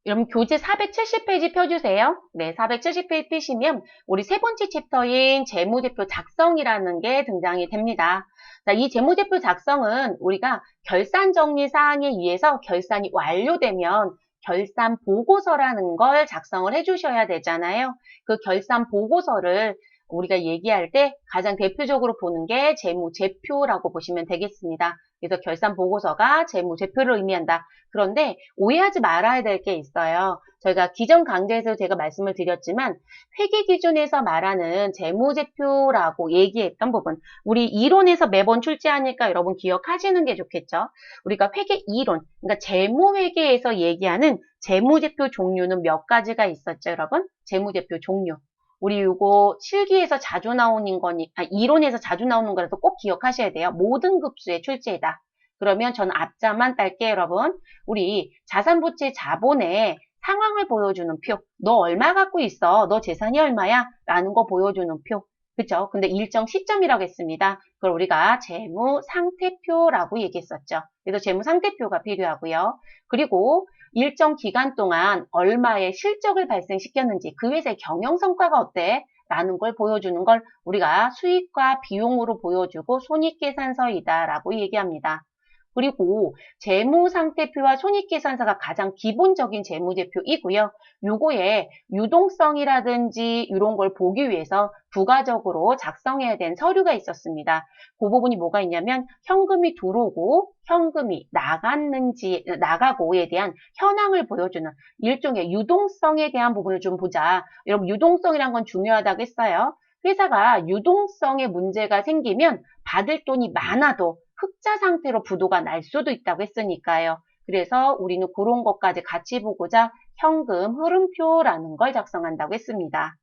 여러분 교재 470페이지 펴주세요. 네, 470페이지 펴시면 우리 세 번째 챕터인 재무제표 작성이라는 게 등장이 됩니다. 자, 이 재무제표 작성은 우리가 결산 정리 사항에 의해서 결산이 완료되면 결산 보고서라는 걸 작성을 해주셔야 되잖아요. 그 결산 보고서를 우리가 얘기할 때 가장 대표적으로 보는 게 재무제표라고 보시면 되겠습니다. 그래서 결산 보고서가 재무제표를 의미한다. 그런데 오해하지 말아야 될 게 있어요. 저희가 기존 강좌에서 제가 말씀을 드렸지만 회계 기준에서 말하는 재무제표라고 얘기했던 부분, 우리 이론에서 매번 출제하니까 여러분 기억하시는 게 좋겠죠. 우리가 회계 이론, 그러니까 재무회계에서 얘기하는 재무제표 종류는 몇 가지가 있었죠, 여러분? 재무제표 종류. 우리 이거 실기에서 자주 나오는 이론에서 자주 나오는 거라서 꼭 기억하셔야 돼요. 모든 급수의 출제다. 그러면 저는 앞자만 딸게요, 여러분. 우리 자산부채 자본의 상황을 보여주는 표. 너 얼마 갖고 있어? 너 재산이 얼마야? 라는 거 보여주는 표. 그쵸? 근데 일정 시점이라고 했습니다. 그걸 우리가 재무상태표라고 얘기했었죠. 그래서 재무상태표가 필요하고요. 그리고 일정 기간 동안 얼마의 실적을 발생시켰는지, 그 회사의 경영성과가 어때? 라는 걸 보여주는 걸 우리가 수익과 비용으로 보여주고 손익계산서이다 라고 얘기합니다. 그리고 재무상태표와 손익계산서가 가장 기본적인 재무제표이고요. 요거에 유동성이라든지 이런 걸 보기 위해서 부가적으로 작성해야 된 서류가 있었습니다. 그 부분이 뭐가 있냐면 현금이 들어오고 현금이 나가고에 대한 현황을 보여주는 일종의 유동성에 대한 부분을 좀 보자. 여러분 유동성이란 건 중요하다고 했어요. 회사가 유동성에 문제가 생기면 받을 돈이 많아도 흑자 상태로 부도가 날 수도 있다고 했으니까요. 그래서 우리는 그런 것까지 같이 보고자 현금 흐름표라는 걸 작성한다고 했습니다.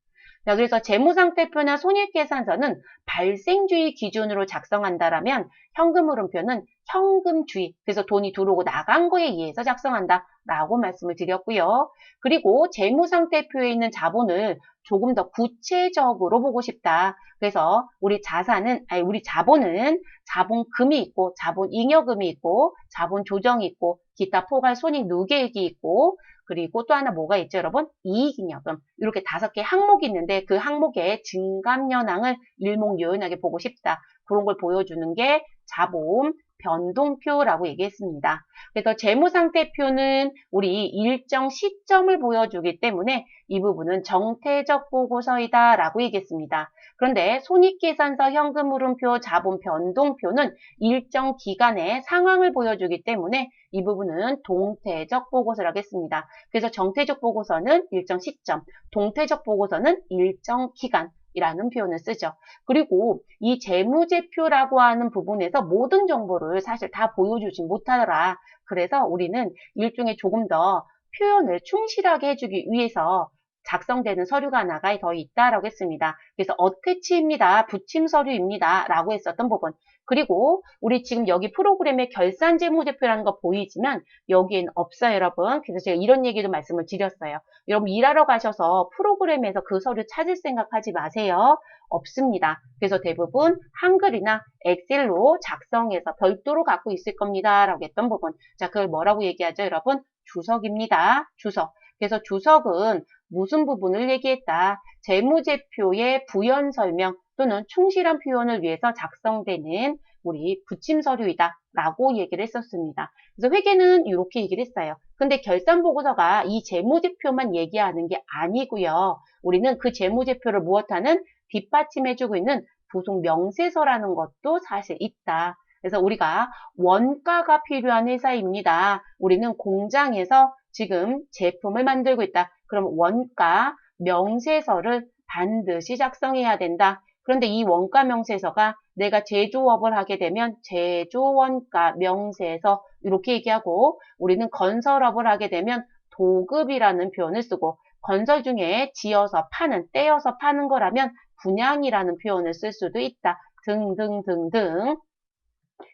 자, 그래서 재무상태표나 손익계산서는 발생주의 기준으로 작성한다라면 현금 흐름표는 현금주의, 그래서 돈이 들어오고 나간 거에 의해서 작성한다라고 말씀을 드렸고요. 그리고 재무상태표에 있는 자본을 조금 더 구체적으로 보고 싶다. 그래서 우리 자본은 자본금이 있고 자본잉여금이 있고 자본조정이 있고 기타 포괄 손익 누계액이 있고 그리고 또 하나 뭐가 있죠, 여러분? 이익잉여금. 이렇게 5개 항목이 있는데 그 항목의 증감현황을 일목요연하게 보고 싶다. 그런 걸 보여주는 게 자본 변동표라고 얘기했습니다. 그래서 재무상태표는 우리 일정 시점을 보여주기 때문에 이 부분은 정태적 보고서이다 라고 얘기했습니다. 그런데 손익계산서 현금흐름표 자본 변동표는 일정 기간의 상황을 보여주기 때문에 이 부분은 동태적 보고서라고 했습니다. 그래서 정태적 보고서는 일정 시점, 동태적 보고서는 일정 기간 이라는 표현을 쓰죠. 그리고 이 재무제표라고 하는 부분에서 모든 정보를 사실 다 보여주지 못하더라. 그래서 우리는 일종의 조금 더 표현을 충실하게 해주기 위해서 작성되는 서류가 하나가 더 있다라고 했습니다. 그래서 어태치입니다. 붙임 서류입니다. 라고 했었던 부분. 그리고 우리 지금 여기 프로그램에 결산재무제표라는 거 보이지만 여기에는 없어요, 여러분. 그래서 제가 이런 얘기도 말씀을 드렸어요. 여러분 일하러 가셔서 프로그램에서 그 서류 찾을 생각하지 마세요. 없습니다. 그래서 대부분 한글이나 엑셀로 작성해서 별도로 갖고 있을 겁니다. 라고 했던 부분. 자, 그걸 뭐라고 얘기하죠, 여러분? 주석입니다. 주석. 그래서 주석은 무슨 부분을 얘기했다? 재무제표의 부연 설명 또는 충실한 표현을 위해서 작성되는 우리 붙임 서류이다 라고 얘기를 했었습니다. 그래서 회계는 이렇게 얘기를 했어요. 근데 결산보고서가 이 재무제표만 얘기하는 게 아니고요. 우리는 그 재무제표를 무엇하는 뒷받침해주고 있는 부속 명세서라는 것도 사실 있다. 그래서 우리가 원가가 필요한 회사입니다. 우리는 공장에서 지금 제품을 만들고 있다. 그럼 원가 명세서를 반드시 작성해야 된다. 그런데 이 원가 명세서가 내가 제조업을 하게 되면 제조원가 명세서 이렇게 얘기하고 우리는 건설업을 하게 되면 도급이라는 표현을 쓰고 건설 중에 지어서 파는, 떼어서 파는 거라면 분양이라는 표현을 쓸 수도 있다. 등등등등.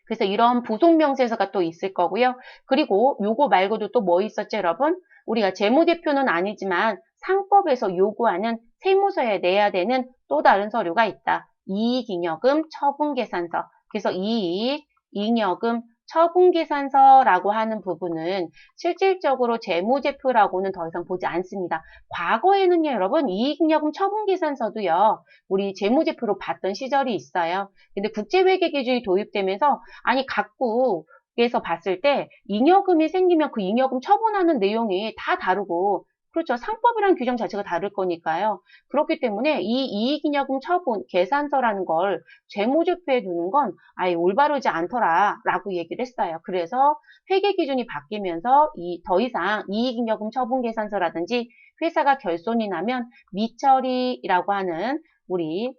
그래서 이런 부속명세서가 또 있을 거고요. 그리고 요거 말고도 또 뭐 있었죠, 여러분? 우리가 재무제표는 아니지만 상법에서 요구하는 세무서에 내야 되는 또 다른 서류가 있다. 이익잉여금 처분계산서. 그래서 이익, 잉여금, 처분계산서라고 하는 부분은 실질적으로 재무제표라고는 더 이상 보지 않습니다. 과거에는요, 여러분, 이익잉여금 처분계산서도요, 우리 재무제표로 봤던 시절이 있어요. 근데 국제회계기준이 도입되면서, 아니, 각국에서 봤을 때, 잉여금이 생기면 그 잉여금 처분하는 내용이 다 다르고, 그렇죠. 상법이라는 규정 자체가 다를 거니까요. 그렇기 때문에 이 이익잉여금 처분 계산서라는 걸 재무제표에 두는 건 아예 올바르지 않더라라고 얘기를 했어요. 그래서 회계 기준이 바뀌면서 더 이상 이익잉여금 처분 계산서라든지 회사가 결손이 나면 미처리라고 하는 우리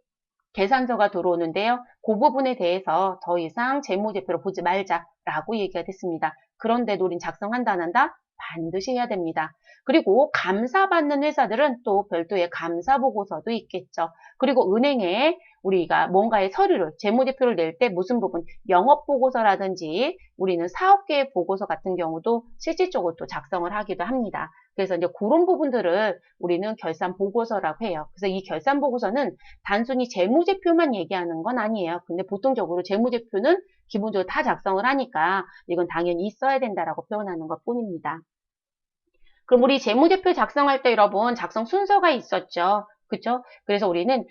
계산서가 들어오는데요. 그 부분에 대해서 더 이상 재무제표로 보지 말자라고 얘기가 됐습니다. 그런데 우린 작성한다 안 한다? 반드시 해야 됩니다. 그리고 감사받는 회사들은 또 별도의 감사보고서도 있겠죠. 그리고 은행에 우리가 뭔가의 서류를, 재무제표를 낼 때 무슨 부분, 영업보고서라든지 우리는 사업계획 보고서 같은 경우도 실질적으로 또 작성을 하기도 합니다. 그래서 이제 그런 부분들을 우리는 결산보고서라고 해요. 그래서 이 결산보고서는 단순히 재무제표만 얘기하는 건 아니에요. 근데 보통적으로 재무제표는 기본적으로 다 작성을 하니까 이건 당연히 있어야 된다라고 표현하는 것 뿐입니다. 그럼 우리 재무제표 작성할 때 여러분 작성 순서가 있었죠. 그쵸? 그래서 우리는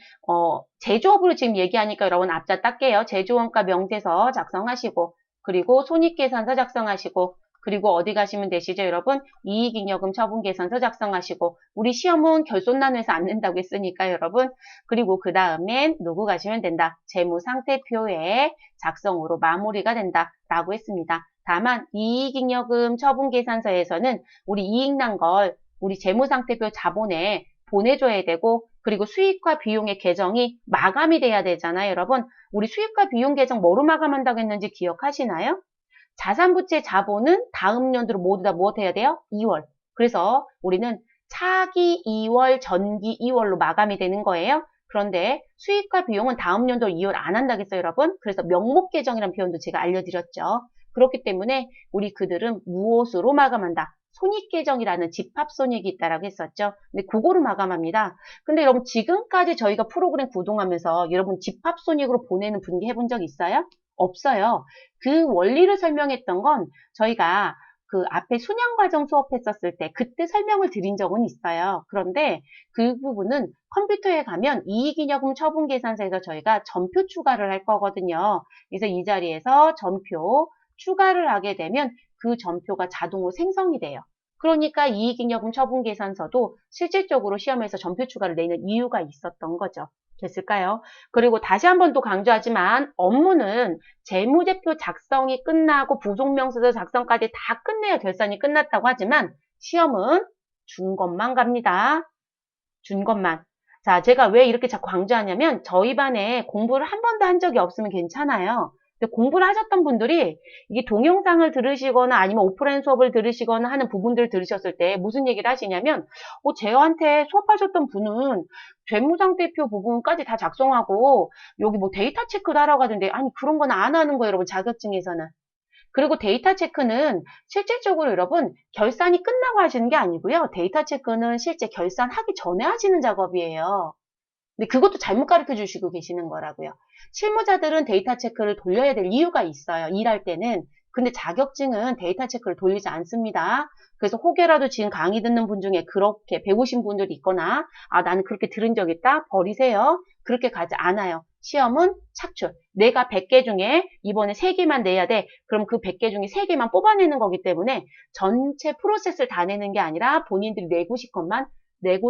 제조업으로 지금 얘기하니까 여러분 앞자 닦게요. 제조원가 명세서 작성하시고 그리고 손익계산서 작성하시고 그리고 어디 가시면 되시죠 여러분? 이익잉여금 처분계산서 작성하시고 우리 시험은 결손난 회사 안 낸다고 했으니까 여러분 그리고 그 다음엔 누구 가시면 된다? 재무상태표의 작성으로 마무리가 된다라고 했습니다. 다만 이익잉여금 처분계산서에서는 우리 이익 난 걸 우리 재무상태표 자본에 보내줘야 되고 그리고 수익과 비용의 계정이 마감이 돼야 되잖아요. 여러분 우리 수익과 비용 계정 뭐로 마감한다고 했는지 기억하시나요? 자산부채 자본은 다음 연도로 모두 다 무엇 해야 돼요? 2월. 그래서 우리는 차기 2월, 전기 2월로 마감이 되는 거예요. 그런데 수익과 비용은 다음 연도 2월 안 한다겠어요, 여러분? 그래서 명목계정이라는 표현도 제가 알려드렸죠. 그렇기 때문에 우리 그들은 무엇으로 마감한다? 손익계정이라는 집합손익이 있다라고 했었죠. 근데 그거를 마감합니다. 근데 여러분 지금까지 저희가 프로그램 구동하면서 여러분 집합손익으로 보내는 분기 해본 적 있어요? 없어요. 그 원리를 설명했던 건 저희가 그 앞에 순양과정 수업했었을 때 그때 설명을 드린 적은 있어요. 그런데 그 부분은 컴퓨터에 가면 이익잉여금 처분계산서에서 저희가 전표 추가를 할 거거든요. 그래서 이 자리에서 전표 추가를 하게 되면 그 전표가 자동으로 생성이 돼요. 그러니까 이익잉여금 처분계산서도 실질적으로 시험에서 전표 추가를 내는 이유가 있었던 거죠. 됐을까요? 그리고 다시 한 번 또 강조하지만 업무는 재무제표 작성이 끝나고 부속명세서 작성까지 다 끝내야 결산이 끝났다고 하지만 시험은 준 것만 갑니다. 준 것만. 자, 제가 왜 이렇게 자꾸 강조하냐면 저희 반에 공부를 한 번도 한 적이 없으면 괜찮아요. 근데 공부를 하셨던 분들이 이게 동영상을 들으시거나 아니면 오프라인 수업을 들으시거나 하는 부분들을 들으셨을 때 무슨 얘기를 하시냐면 저한테 수업하셨던 분은 재무상태표 부분까지 다 작성하고 여기 뭐 데이터 체크도 하라고 하던데 아니 그런 건 안 하는 거예요 여러분 자격증에서는. 그리고 데이터 체크는 실질적으로 여러분 결산이 끝나고 하시는 게 아니고요. 데이터 체크는 실제 결산하기 전에 하시는 작업이에요. 근데 그것도 잘못 가르쳐 주시고 계시는 거라고요. 실무자들은 데이터 체크를 돌려야 될 이유가 있어요. 일할 때는. 근데 자격증은 데이터 체크를 돌리지 않습니다. 그래서 혹여라도 지금 강의 듣는 분 중에 그렇게 배우신 분들이 있거나 나는 그렇게 들은 적 있다? 버리세요. 그렇게 가지 않아요. 시험은 착출. 내가 100개 중에 이번에 3개만 내야 돼. 그럼 그 100개 중에 3개만 뽑아내는 거기 때문에 전체 프로세스를 다 내는 게 아니라 본인들이 내고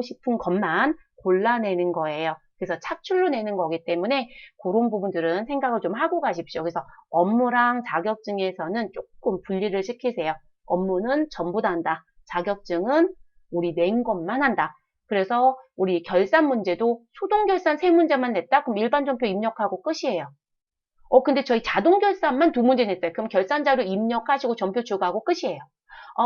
싶은 것만 골라내는 거예요. 그래서 착출로 내는 거기 때문에 그런 부분들은 생각을 좀 하고 가십시오. 그래서 업무랑 자격증에서는 조금 분리를 시키세요. 업무는 전부 다 한다. 자격증은 우리 낸 것만 한다. 그래서 우리 결산 문제도 수동결산 3문제만 냈다? 그럼 일반 전표 입력하고 끝이에요. 근데 저희 자동결산만 2문제 냈어요. 그럼 결산자료 입력하시고 전표 추가하고 끝이에요.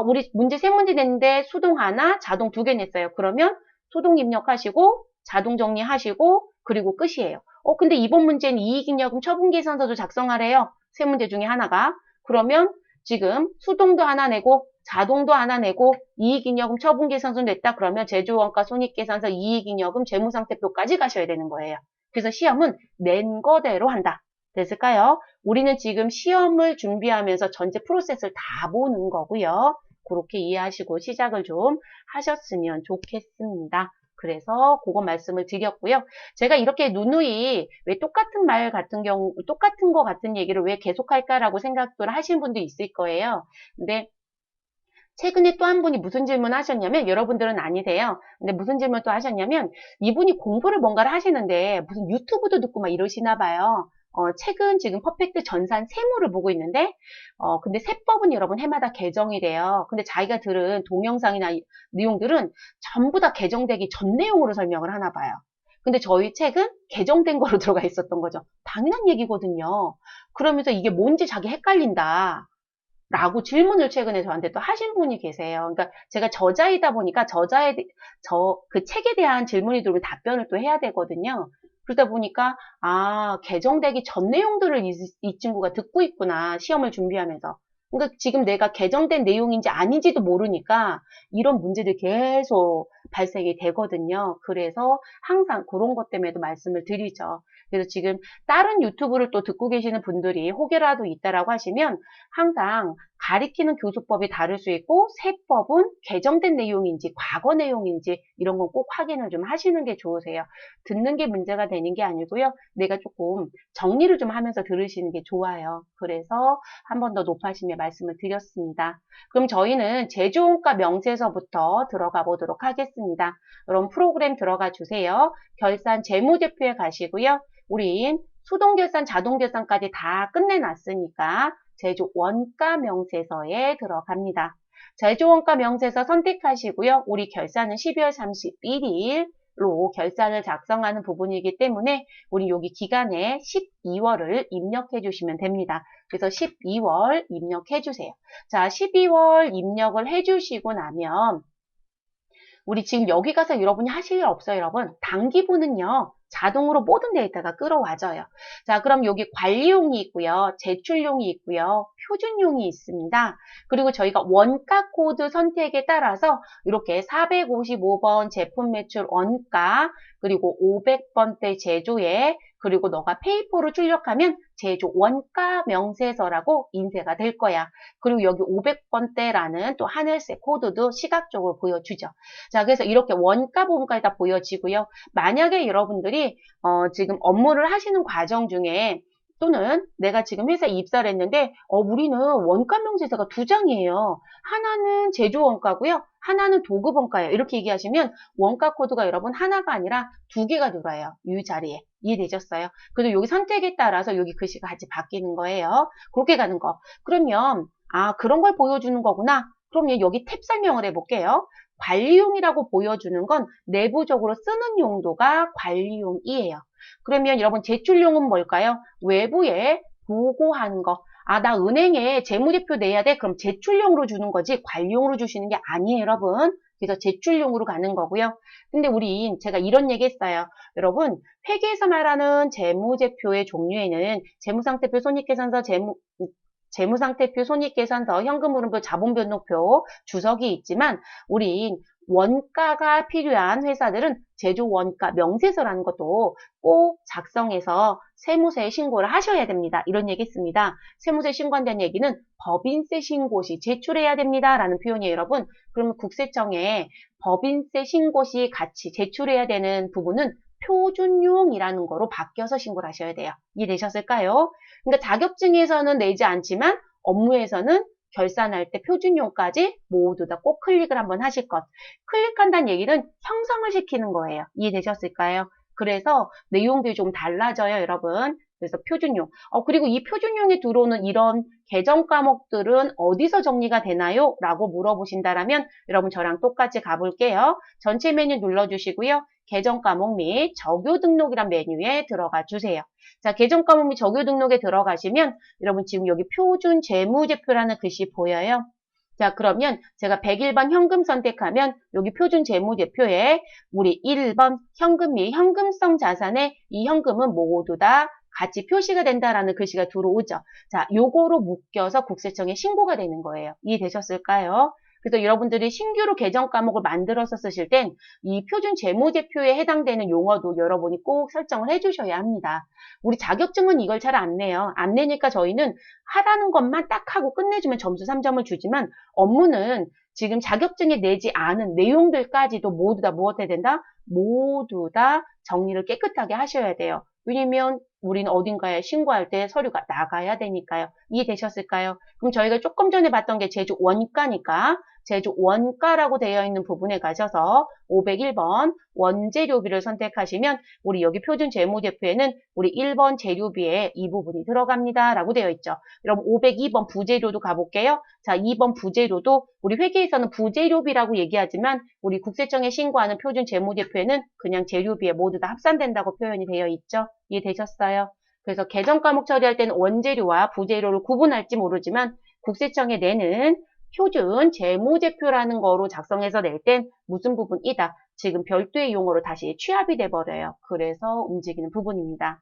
우리 문제 3문제 냈는데 수동 하나, 자동 2개 냈어요. 그러면 수동 입력하시고 자동 정리하시고 그리고 끝이에요. 근데 이번 문제는 이익잉여금 처분계산서도 작성하래요. 3문제 중에 하나가. 그러면 지금 수동도 하나 내고 자동도 하나 내고 이익잉여금 처분계산서 냈다 그러면 제조원가 손익계산서 이익잉여금 재무상태표까지 가셔야 되는 거예요. 그래서 시험은 낸 거대로 한다. 됐을까요? 우리는 지금 시험을 준비하면서 전체 프로세스를 다 보는 거고요. 그렇게 이해하시고 시작을 좀 하셨으면 좋겠습니다. 그래서 그거 말씀을 드렸고요. 제가 이렇게 누누이 왜 똑같은 말 같은 경우, 똑같은 거 같은 얘기를 왜 계속할까라고 생각을 하시는 분도 있을 거예요. 근데 최근에 또 한 분이 무슨 질문 하셨냐면, 여러분들은 아니세요. 근데 무슨 질문 또 하셨냐면, 이분이 공부를 뭔가를 하시는데 무슨 유튜브도 듣고 막 이러시나 봐요. 최근 지금 퍼펙트 전산 세무를 보고 있는데, 근데 세법은 여러분 해마다 개정이 돼요. 근데 자기가 들은 동영상이나 내용들은 전부 다 개정되기 전 내용으로 설명을 하나 봐요. 근데 저희 책은 개정된 거로 들어가 있었던 거죠. 당연한 얘기거든요. 그러면서 이게 뭔지 자기 헷갈린다. 라고 질문을 최근에 저한테 또 하신 분이 계세요. 그러니까 제가 저자이다 보니까 그 책에 대한 질문이 들어오면 답변을 또 해야 되거든요. 그러다 보니까, 개정되기 전 내용들을 이 친구가 듣고 있구나. 시험을 준비하면서. 그러니까 지금 내가 개정된 내용인지 아닌지도 모르니까 이런 문제들이 계속 발생이 되거든요. 그래서 항상 그런 것 때문에도 말씀을 드리죠. 그래서 지금 다른 유튜브를 또 듣고 계시는 분들이 혹여라도 있다라고 하시면 항상 가리키는 교수법이 다를 수 있고 세법은 개정된 내용인지 과거 내용인지 이런 건 꼭 확인을 좀 하시는 게 좋으세요. 듣는 게 문제가 되는 게 아니고요. 내가 조금 정리를 좀 하면서 들으시는 게 좋아요. 그래서 한 번 더 높아심에 말씀을 드렸습니다. 그럼 저희는 제조원가 명세서부터 들어가 보도록 하겠습니다. 그럼 프로그램 들어가 주세요. 결산 재무제표에 가시고요. 우린 수동결산, 자동결산까지 다 끝내놨으니까 제조 원가 명세서에 들어갑니다. 제조 원가 명세서 선택하시고요. 우리 결산은 12월 31일로 결산을 작성하는 부분이기 때문에 우리 여기 기간에 12월을 입력해 주시면 됩니다. 그래서 12월 입력해 주세요. 자, 12월 입력을 해 주시고 나면 우리 지금 여기 가서 여러분이 하실 일 없어요, 여러분. 단기부는요, 자동으로 모든 데이터가 끌어와져요. 자, 그럼 여기 관리용이 있고요, 제출용이 있고요, 표준용이 있습니다. 그리고 저희가 원가 코드 선택에 따라서 이렇게 455번 제품 매출 원가, 그리고 500번대 제조에, 그리고 너가 페이퍼로 출력하면 제조 원가 명세서라고 인쇄가 될 거야. 그리고 여기 500번대라는 또 하늘색 코드도 시각적으로 보여주죠. 자, 그래서 이렇게 원가 부분까지 다 보여지고요. 만약에 여러분들이 지금 업무를 하시는 과정 중에 또는 내가 지금 회사에 입사를 했는데 우리는 원가 명세서가 두 장이에요. 하나는 제조 원가고요. 하나는 도급 원가예요. 이렇게 얘기하시면 원가 코드가 여러분 하나가 아니라 두 개가 들어와요. 이 자리에. 이해되셨어요? 그래서 여기 선택에 따라서 여기 글씨가 같이 바뀌는 거예요. 그렇게 가는 거. 그러면 그런 걸 보여주는 거구나. 그럼 여기 탭 설명을 해볼게요. 관리용이라고 보여주는 건 내부적으로 쓰는 용도가 관리용이에요. 그러면 여러분 제출용은 뭘까요? 외부에 보고하는 거. 나 은행에 재무제표 내야 돼? 그럼 제출용으로 주는 거지 관리용으로 주시는 게 아니에요, 여러분. 그래서 제출용으로 가는 거고요. 근데 제가 이런 얘기 했어요. 여러분, 회계에서 말하는 재무제표의 종류에는 재무상태표, 손익계산서, 재무상태표, 손익계산서, 현금흐름표, 자본변동표, 주석이 있지만 우린 원가가 필요한 회사들은 제조원가 명세서라는 것도 꼭 작성해서 세무서에 신고를 하셔야 됩니다. 이런 얘기 했습니다. 세무서에 신고한다는 얘기는 법인세 신고 시 제출해야 됩니다. 라는 표현이에요, 여러분. 그러면 국세청에 법인세 신고 시 같이 제출해야 되는 부분은 표준용이라는 거로 바뀌어서 신고를 하셔야 돼요. 이해되셨을까요? 그러니까 자격증에서는 내지 않지만 업무에서는 결산할 때 표준용까지 모두 다 꼭 클릭을 한번 하실 것. 클릭한다는 얘기는 형성을 시키는 거예요. 이해되셨을까요? 그래서 내용들이 좀 달라져요, 여러분. 그래서 표준용. 그리고 이 표준용에 들어오는 이런 개정 과목들은 어디서 정리가 되나요? 라고 물어보신다면 여러분 저랑 똑같이 가볼게요. 전체 메뉴 눌러주시고요. 개정 과목 및 적요 등록이란 메뉴에 들어가 주세요. 자, 개정 과목 및 적요 등록에 들어가시면 여러분 지금 여기 표준 재무제표라는 글씨 보여요? 자, 그러면 제가 101번 현금 선택하면 여기 표준 재무제표에 우리 1번 현금 및 현금성 자산에 이 현금은 모두 다 같이 표시가 된다라는 글씨가 들어오죠. 자, 요거로 묶여서 국세청에 신고가 되는 거예요. 이해되셨을까요? 그래서 여러분들이 신규로 계정 과목을 만들어서 쓰실 땐 이 표준 재무제표에 해당되는 용어도 여러분이 꼭 설정을 해주셔야 합니다. 우리 자격증은 이걸 잘 안 내요. 안 내니까 저희는 하라는 것만 딱 하고 끝내주면 점수 3점을 주지만 업무는 지금 자격증에 내지 않은 내용들까지도 모두 다 무엇 해야 된다? 모두 다 정리를 깨끗하게 하셔야 돼요. 왜냐면 우리는 어딘가에 신고할 때 서류가 나가야 되니까요. 이해되셨을까요? 그럼 저희가 조금 전에 봤던 게 제조 원가니까 제조 원가라고 되어 있는 부분에 가셔서 501번 원재료비를 선택하시면 우리 여기 표준 재무제표에는 우리 1번 재료비에 이 부분이 들어갑니다. 라고 되어 있죠. 그럼 502번 부재료도 가볼게요. 자, 2번 부재료도 우리 회계에서는 부재료비라고 얘기하지만 우리 국세청에 신고하는 표준 재무제표에는 그냥 재료비에 모두 다 합산된다고 표현이 되어 있죠. 이해되셨어요? 그래서 계정 과목 처리할 때는 원재료와 부재료를 구분할지 모르지만 국세청에 내는 표준 재무제표라는 거로 작성해서 낼 땐 무슨 부분이다. 지금 별도의 용어로 다시 취합이 돼버려요. 그래서 움직이는 부분입니다.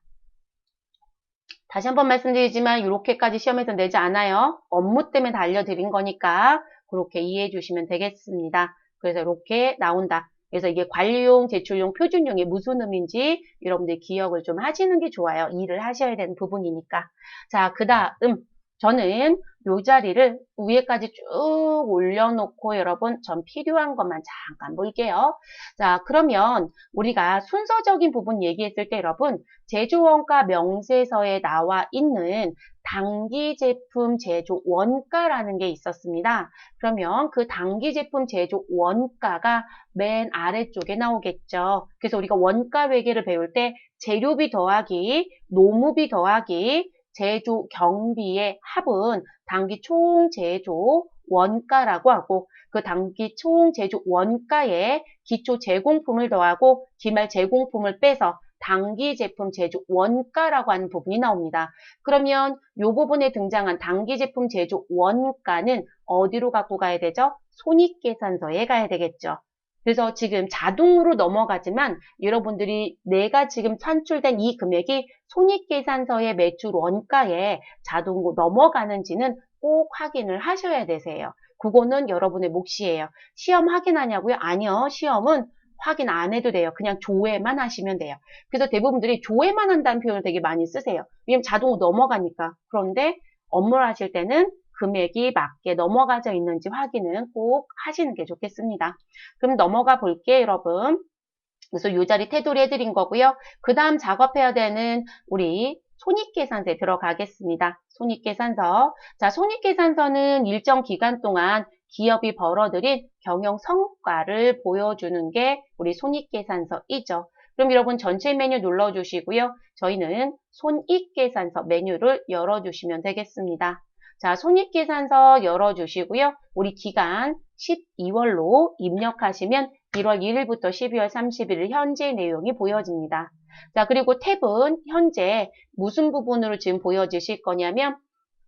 다시 한번 말씀드리지만 이렇게까지 시험에서 내지 않아요. 업무 때문에 다 알려드린 거니까 그렇게 이해해 주시면 되겠습니다. 그래서 이렇게 나온다. 그래서 이게 관리용, 제출용, 표준용이 무슨 의미인지 여러분들이 기억을 좀 하시는 게 좋아요. 일을 하셔야 되는 부분이니까. 자, 그 다음 저는 이 자리를 위에까지 쭉 올려놓고 여러분 전 필요한 것만 잠깐 볼게요. 자, 그러면 우리가 순서적인 부분 얘기했을 때 여러분 제조원가 명세서에 나와 있는 단기 제품 제조 원가라는 게 있었습니다. 그러면 그 단기 제품 제조 원가가 맨 아래쪽에 나오겠죠. 그래서 우리가 원가 회계를 배울 때 재료비 더하기 노무비 더하기 제조 경비의 합은 단기 총 제조 원가라고 하고 그 단기 총 제조 원가에 기초 제공품을 더하고 기말 제공품을 빼서 단기 제품 제조 원가라고 하는 부분이 나옵니다. 그러면 이 부분에 등장한 단기 제품 제조 원가는 어디로 갖고 가야 되죠? 손익계산서에 가야 되겠죠. 그래서 지금 자동으로 넘어가지만 여러분들이 내가 지금 산출된 이 금액이 손익계산서의 매출 원가에 자동으로 넘어가는지는 꼭 확인을 하셔야 되세요. 그거는 여러분의 몫이에요. 시험 확인하냐고요? 아니요. 시험은 확인 안 해도 돼요. 그냥 조회만 하시면 돼요. 그래서 대부분들이 조회만 한다는 표현을 되게 많이 쓰세요. 왜냐면 자동으로 넘어가니까. 그런데 업무를 하실 때는 금액이 맞게 넘어가져 있는지 확인은 꼭 하시는 게 좋겠습니다. 그럼 넘어가 볼게요, 여러분. 그래서 이 자리 테두리 해드린 거고요. 그 다음 작업해야 되는 우리 손익계산서에 들어가겠습니다. 손익계산서. 자, 손익계산서는 일정 기간 동안 기업이 벌어들인 경영 성과를 보여주는 게 우리 손익계산서이죠. 그럼 여러분 전체 메뉴 눌러주시고요. 저희는 손익계산서 메뉴를 열어주시면 되겠습니다. 자, 손익계산서 열어주시고요. 우리 기간 12월로 입력하시면 1월 1일부터 12월 31일 현재 내용이 보여집니다. 자, 그리고 탭은 현재 무슨 부분으로 지금 보여지실 거냐면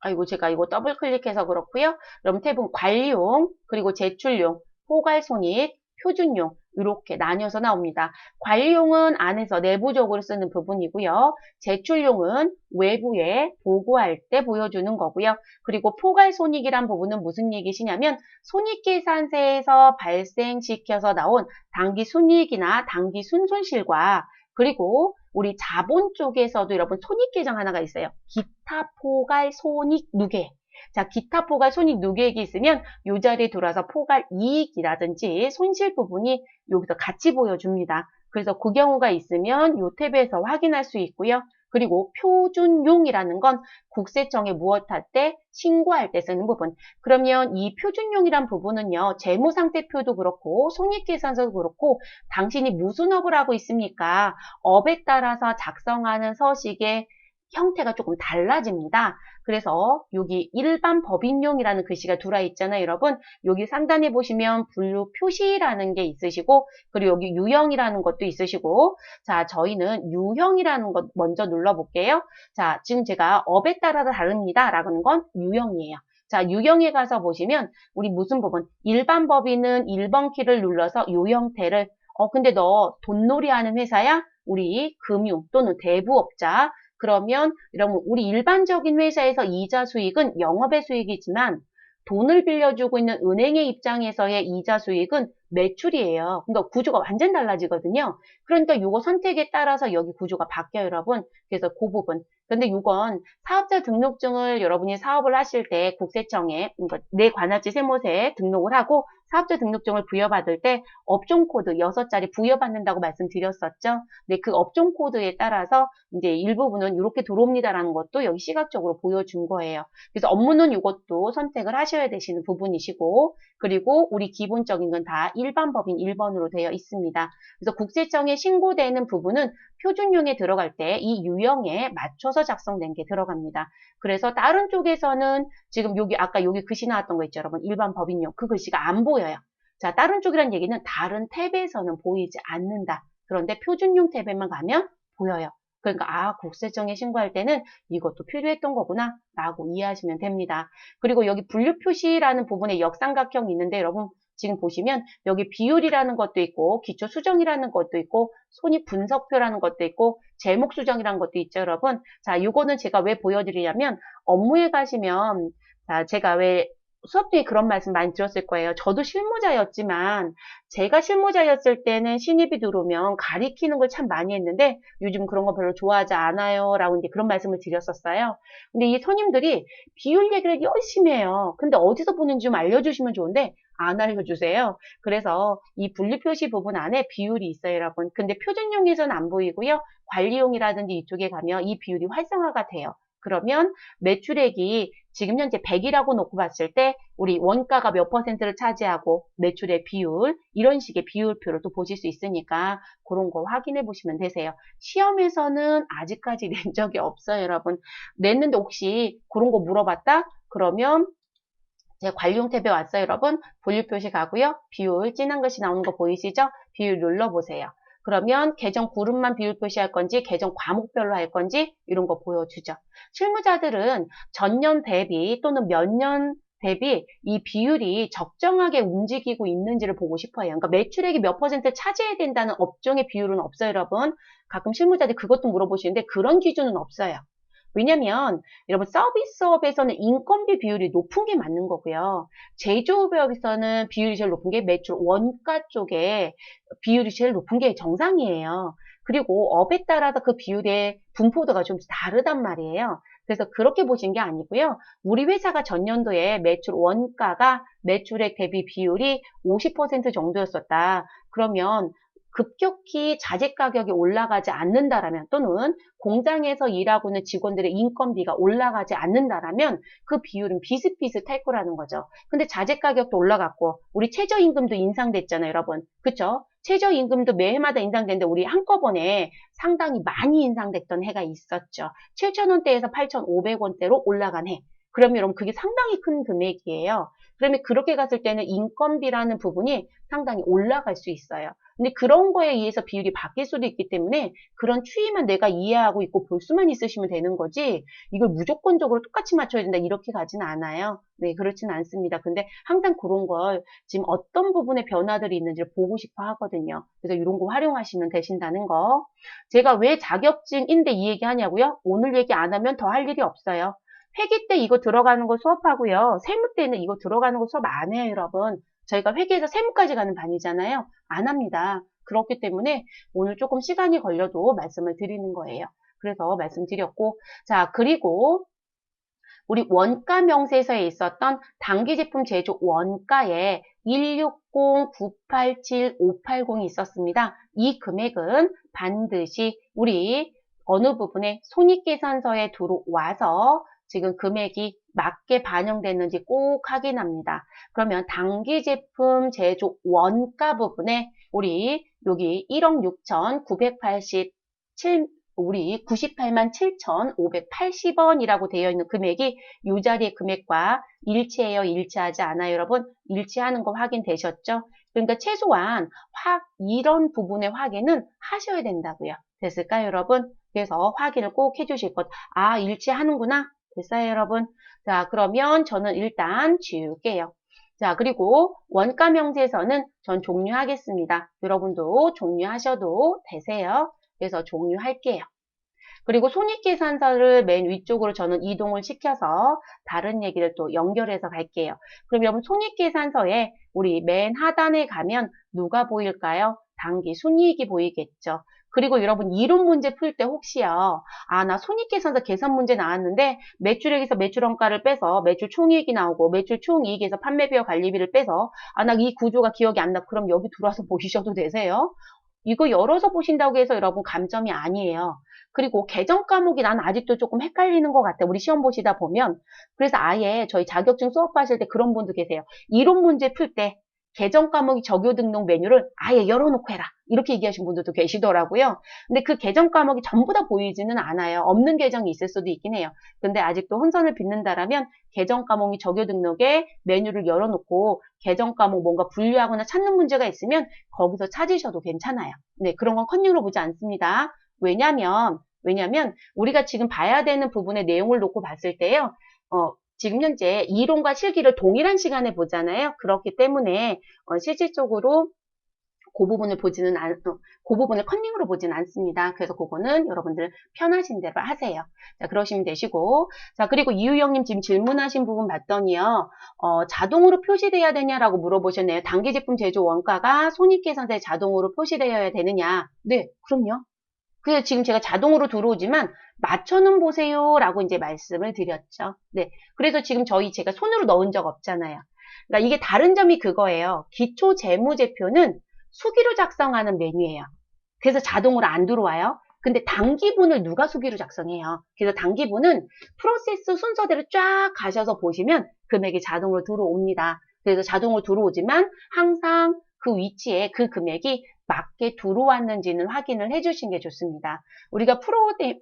아이고 제가 이거 더블 클릭해서 그렇고요. 그럼 탭은 관리용, 그리고 제출용, 포괄손익, 표준용 이렇게 나뉘어서 나옵니다. 관리용은 안에서 내부적으로 쓰는 부분이고요. 제출용은 외부에 보고할 때 보여주는 거고요. 그리고 포괄손익이란 부분은 무슨 얘기시냐면 손익계산서에서 발생시켜서 나온 단기 순이익이나 단기 순손실과 그리고 우리 자본 쪽에서도 여러분 손익계정 하나가 있어요. 기타 포괄 손익 누계. 자, 기타 포괄 손익 누계액이 있으면 이 자리에 들어와서 포괄 이익이라든지 손실 부분이 여기서 같이 보여줍니다. 그래서 그 경우가 있으면 이 탭에서 확인할 수 있고요. 그리고 표준용이라는 건 국세청에 무엇할 때 신고할 때 쓰는 부분. 그러면 이 표준용이란 부분은요. 재무상태표도 그렇고 손익계산서도 그렇고 당신이 무슨 업을 하고 있습니까? 업에 따라서 작성하는 서식의 형태가 조금 달라집니다. 그래서 여기 일반 법인용이라는 글씨가 들어와 있잖아요, 여러분. 여기 상단에 보시면 분류 표시라는 게 있으시고 그리고 여기 유형이라는 것도 있으시고 자, 저희는 유형이라는 것 먼저 눌러볼게요. 자, 지금 제가 업에 따라 다릅니다. 라는 건 유형이에요. 자, 유형에 가서 보시면 우리 무슨 부분? 일반 법인은 1번 키를 눌러서 요 형태를 근데 너 돈놀이 하는 회사야? 우리 금융 또는 대부업자 그러면 여러분 우리 일반적인 회사에서 이자 수익은 영업의 수익이지만 돈을 빌려주고 있는 은행의 입장에서의 이자 수익은 매출이에요. 그러니까 구조가 완전 달라지거든요. 그러니까 이거 선택에 따라서 여기 구조가 바뀌어요, 여러분. 그래서 그 부분. 근데 이건 사업자 등록증을 여러분이 사업을 하실 때 국세청에 그러니까 내 관할지 세무서에 등록을 하고 사업자 등록증을 부여받을 때 업종 코드 6자리 부여받는다고 말씀드렸었죠. 근데 그 업종 코드에 따라서 이제 일부분은 이렇게 들어옵니다라는 것도 여기 시각적으로 보여준 거예요. 그래서 업무는 이것도 선택을 하셔야 되시는 부분이시고, 그리고 우리 기본적인 건 다 일반 법인 1번으로 되어 있습니다. 그래서 국세청에 신고되는 부분은 표준용에 들어갈 때 이 유형에 맞춰서 작성된 게 들어갑니다. 그래서 다른 쪽에서는 지금 여기 아까 여기 글씨 나왔던 거 있죠, 여러분. 일반 법인용. 그 글씨가 안 보여요. 자, 다른 쪽이란 얘기는 다른 탭에서는 보이지 않는다. 그런데 표준용 탭에만 가면 보여요. 그러니까 국세청에 신고할 때는 이것도 필요했던 거구나 라고 이해하시면 됩니다. 그리고 여기 분류 표시라는 부분에 역삼각형이 있는데 여러분 지금 보시면 여기 비율이라는 것도 있고 기초 수정이라는 것도 있고 손익 분석표라는 것도 있고 제목 수정이라는 것도 있죠, 여러분. 자, 이거는 제가 왜 보여드리냐면 업무에 가시면 자, 제가 왜 수업 중에 그런 말씀 많이 들었을 거예요. 저도 실무자였지만 제가 실무자였을 때는 신입이 들어오면 가리키는 걸 참 많이 했는데 요즘 그런 거 별로 좋아하지 않아요 라고 이제 그런 말씀을 드렸었어요. 근데 이 선임들이 비율 얘기를 열심히 해요. 근데 어디서 보는지 좀 알려주시면 좋은데 안 알려주세요. 그래서 이 분류 표시 부분 안에 비율이 있어요, 여러분. 근데 표준용에서는 안 보이고요. 관리용이라든지 이쪽에 가면 이 비율이 활성화가 돼요. 그러면 매출액이 지금 현재 100이라고 놓고 봤을 때 우리 원가가 몇 퍼센트를 차지하고 매출의 비율 이런 식의 비율표를 또 보실 수 있으니까 그런 거 확인해 보시면 되세요. 시험에서는 아직까지 낸 적이 없어요, 여러분. 냈는데 혹시 그런 거 물어봤다? 그러면 제가 관리용 탭에 왔어요, 여러분. 분류 표시 가고요. 비율 진한 것이 나오는 거 보이시죠? 비율 눌러보세요. 그러면 계정 그룹만 비율 표시할 건지 계정 과목별로 할 건지 이런 거 보여주죠. 실무자들은 전년 대비 또는 몇 년 대비 이 비율이 적정하게 움직이고 있는지를 보고 싶어요. 그러니까 매출액이 몇 퍼센트 차지해야 된다는 업종의 비율은 없어요, 여러분. 가끔 실무자들이 그것도 물어보시는데 그런 기준은 없어요. 왜냐면 여러분 서비스업에서는 인건비 비율이 높은 게 맞는 거고요. 제조업에서는 비율이 제일 높은 게 매출 원가 쪽에 비율이 제일 높은 게 정상이에요. 그리고 업에 따라서 그 비율의 분포도가 좀 다르단 말이에요. 그래서 그렇게 보신 게 아니고요. 우리 회사가 전년도에 매출 원가가 매출액 대비 비율이 50% 정도였었다. 그러면 급격히 자재 가격이 올라가지 않는다라면 또는 공장에서 일하고 있는 직원들의 인건비가 올라가지 않는다라면 그 비율은 비슷비슷할 거라는 거죠. 근데 자재 가격도 올라갔고 우리 최저임금도 인상됐잖아요, 여러분. 그쵸? 최저임금도 매해마다 인상되는데 우리 한꺼번에 상당히 많이 인상됐던 해가 있었죠. 7,000원대에서 8,500원대로 올라간 해. 그러면 여러분 그게 상당히 큰 금액이에요. 그러면 그렇게 갔을 때는 인건비라는 부분이 상당히 올라갈 수 있어요. 근데 그런 거에 의해서 비율이 바뀔 수도 있기 때문에 그런 추이만 내가 이해하고 있고 볼 수만 있으시면 되는 거지 이걸 무조건적으로 똑같이 맞춰야 된다 이렇게 가지는 않아요. 네, 그렇지는 않습니다. 근데 항상 그런 걸 지금 어떤 부분에 변화들이 있는지를 보고 싶어 하거든요. 그래서 이런 거 활용하시면 되신다는 거. 제가 왜 자격증인데 이 얘기 하냐고요? 오늘 얘기 안 하면 더 할 일이 없어요. 회계 때 이거 들어가는 거 수업하고요. 세무 때는 이거 들어가는 거 수업 안 해요, 여러분. 저희가 회계에서 세무까지 가는 반이잖아요. 안 합니다. 그렇기 때문에 오늘 조금 시간이 걸려도 말씀을 드리는 거예요. 그래서 말씀드렸고, 자, 그리고 우리 원가 명세서에 있었던 단기 제품 제조 원가에 160-987-580이 있었습니다. 이 금액은 반드시 우리 어느 부분에 손익계산서에 들어와서 지금 금액이 맞게 반영됐는지 꼭 확인합니다. 그러면 단기 제품 제조 원가 부분에 우리 여기 1억 6,987 우리 98만 7,580원이라고 되어 있는 금액이 이 자리의 금액과 일치해요? 일치하지 않아요? 여러분 일치하는 거 확인되셨죠? 그러니까 최소한 이런 부분의 확인은 하셔야 된다고요. 됐을까요, 여러분? 그래서 확인을 꼭 해주실 것. 일치하는구나. 됐어요, 여러분? 자, 그러면 저는 일단 지울게요. 자, 그리고 원가 명세서는 전 종료하겠습니다. 여러분도 종료하셔도 되세요. 그래서 종료할게요. 그리고 손익계산서를 맨 위쪽으로 저는 이동을 시켜서 다른 얘기를 또 연결해서 갈게요. 그럼 여러분 손익계산서에 우리 맨 하단에 가면 누가 보일까요? 당기 순이익이 보이겠죠. 그리고 여러분 이론 문제 풀 때 혹시요. 아, 나 손익계산서 계산 문제 나왔는데 매출액에서 매출원가를 빼서 매출 총이익이 나오고 매출 총이익에서 판매비와 관리비를 빼서 아, 나 이 구조가 기억이 안 나. 그럼 여기 들어와서 보시셔도 되세요. 이거 열어서 보신다고 해서 여러분 감점이 아니에요. 그리고 계정 과목이 난 아직도 조금 헷갈리는 것 같아. 우리 시험 보시다 보면. 그래서 아예 저희 자격증 수업하실 때 그런 분도 계세요. 이론 문제 풀 때 계정 과목이 적요 등록 메뉴를 아예 열어놓고 해라. 이렇게 얘기하신 분들도 계시더라고요. 근데 그 계정 과목이 전부 다 보이지는 않아요. 없는 계정이 있을 수도 있긴 해요. 근데 아직도 혼선을 빚는다라면 계정 과목이 적요 등록에 메뉴를 열어놓고 계정 과목 뭔가 분류하거나 찾는 문제가 있으면 거기서 찾으셔도 괜찮아요. 네, 그런 건 컨닝으로 보지 않습니다. 왜냐면 우리가 지금 봐야 되는 부분의 내용을 놓고 봤을 때요. 지금 현재 이론과 실기를 동일한 시간에 보잖아요. 그렇기 때문에 실질적으로 그 부분을 그 부분을 컨닝으로 보지는 않습니다. 그래서 그거는 여러분들 편하신 대로 하세요. 자, 그러시면 되시고. 자, 그리고 이유영님 지금 질문하신 부분 봤더니요. 자동으로 표시돼야 되냐라고 물어보셨네요. 단기 제품 제조 원가가 손익계산서에 자동으로 표시되어야 되느냐. 네, 그럼요. 그래서 지금 제가 자동으로 들어오지만 맞춰는 보세요라고 이제 말씀을 드렸죠. 네. 그래서 지금 제가 손으로 넣은 적 없잖아요. 그러니까 이게 다른 점이 그거예요. 기초 재무제표는 수기로 작성하는 메뉴예요. 그래서 자동으로 안 들어와요. 근데 단기분을 누가 수기로 작성해요. 그래서 단기분은 프로세스 순서대로 쫙 가셔서 보시면 금액이 자동으로 들어옵니다. 그래서 자동으로 들어오지만 항상 그 위치에 그 금액이 맞게 들어왔는지는 확인을 해주신 게 좋습니다. 우리가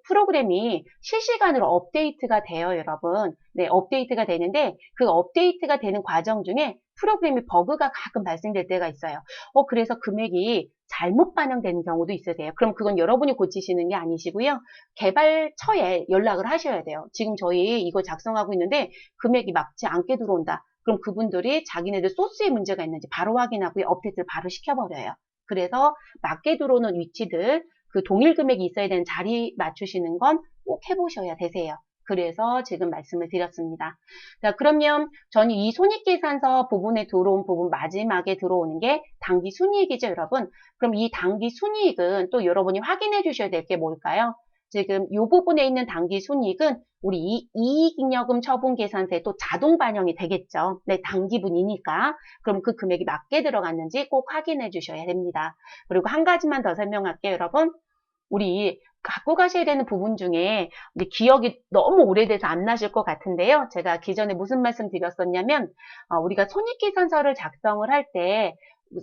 프로그램이 실시간으로 업데이트가 돼요, 여러분. 네, 업데이트가 되는데 그 업데이트가 되는 과정 중에 프로그램이 버그가 가끔 발생될 때가 있어요. 그래서 금액이 잘못 반영되는 경우도 있으세요. 그럼 그건 여러분이 고치시는 게 아니시고요. 개발처에 연락을 하셔야 돼요. 지금 저희 이거 작성하고 있는데 금액이 맞지 않게 들어온다. 그럼 그분들이 자기네들 소스에 문제가 있는지 바로 확인하고 업데이트를 바로 시켜버려요. 그래서 맞게 들어오는 위치들, 그 동일 금액이 있어야 되는 자리 맞추시는 건 꼭 해보셔야 되세요. 그래서 지금 말씀을 드렸습니다. 자, 그러면 저는 이 손익계산서 부분에 들어온 부분 마지막에 들어오는 게 당기 순이익이죠, 여러분. 그럼 이 당기 순이익은 또 여러분이 확인해 주셔야 될 게 뭘까요? 지금 이 부분에 있는 당기 순이익은 우리 이익잉여금 처분 계산서에 또 자동 반영이 되겠죠. 네, 당기분이니까. 그럼 그 금액이 맞게 들어갔는지 꼭 확인해 주셔야 됩니다. 그리고 한 가지만 더 설명할게요, 여러분. 우리 갖고 가셔야 되는 부분 중에 기억이 너무 오래돼서 안 나실 것 같은데요. 제가 기존에 무슨 말씀 드렸었냐면 우리가 손익계산서를 작성을 할 때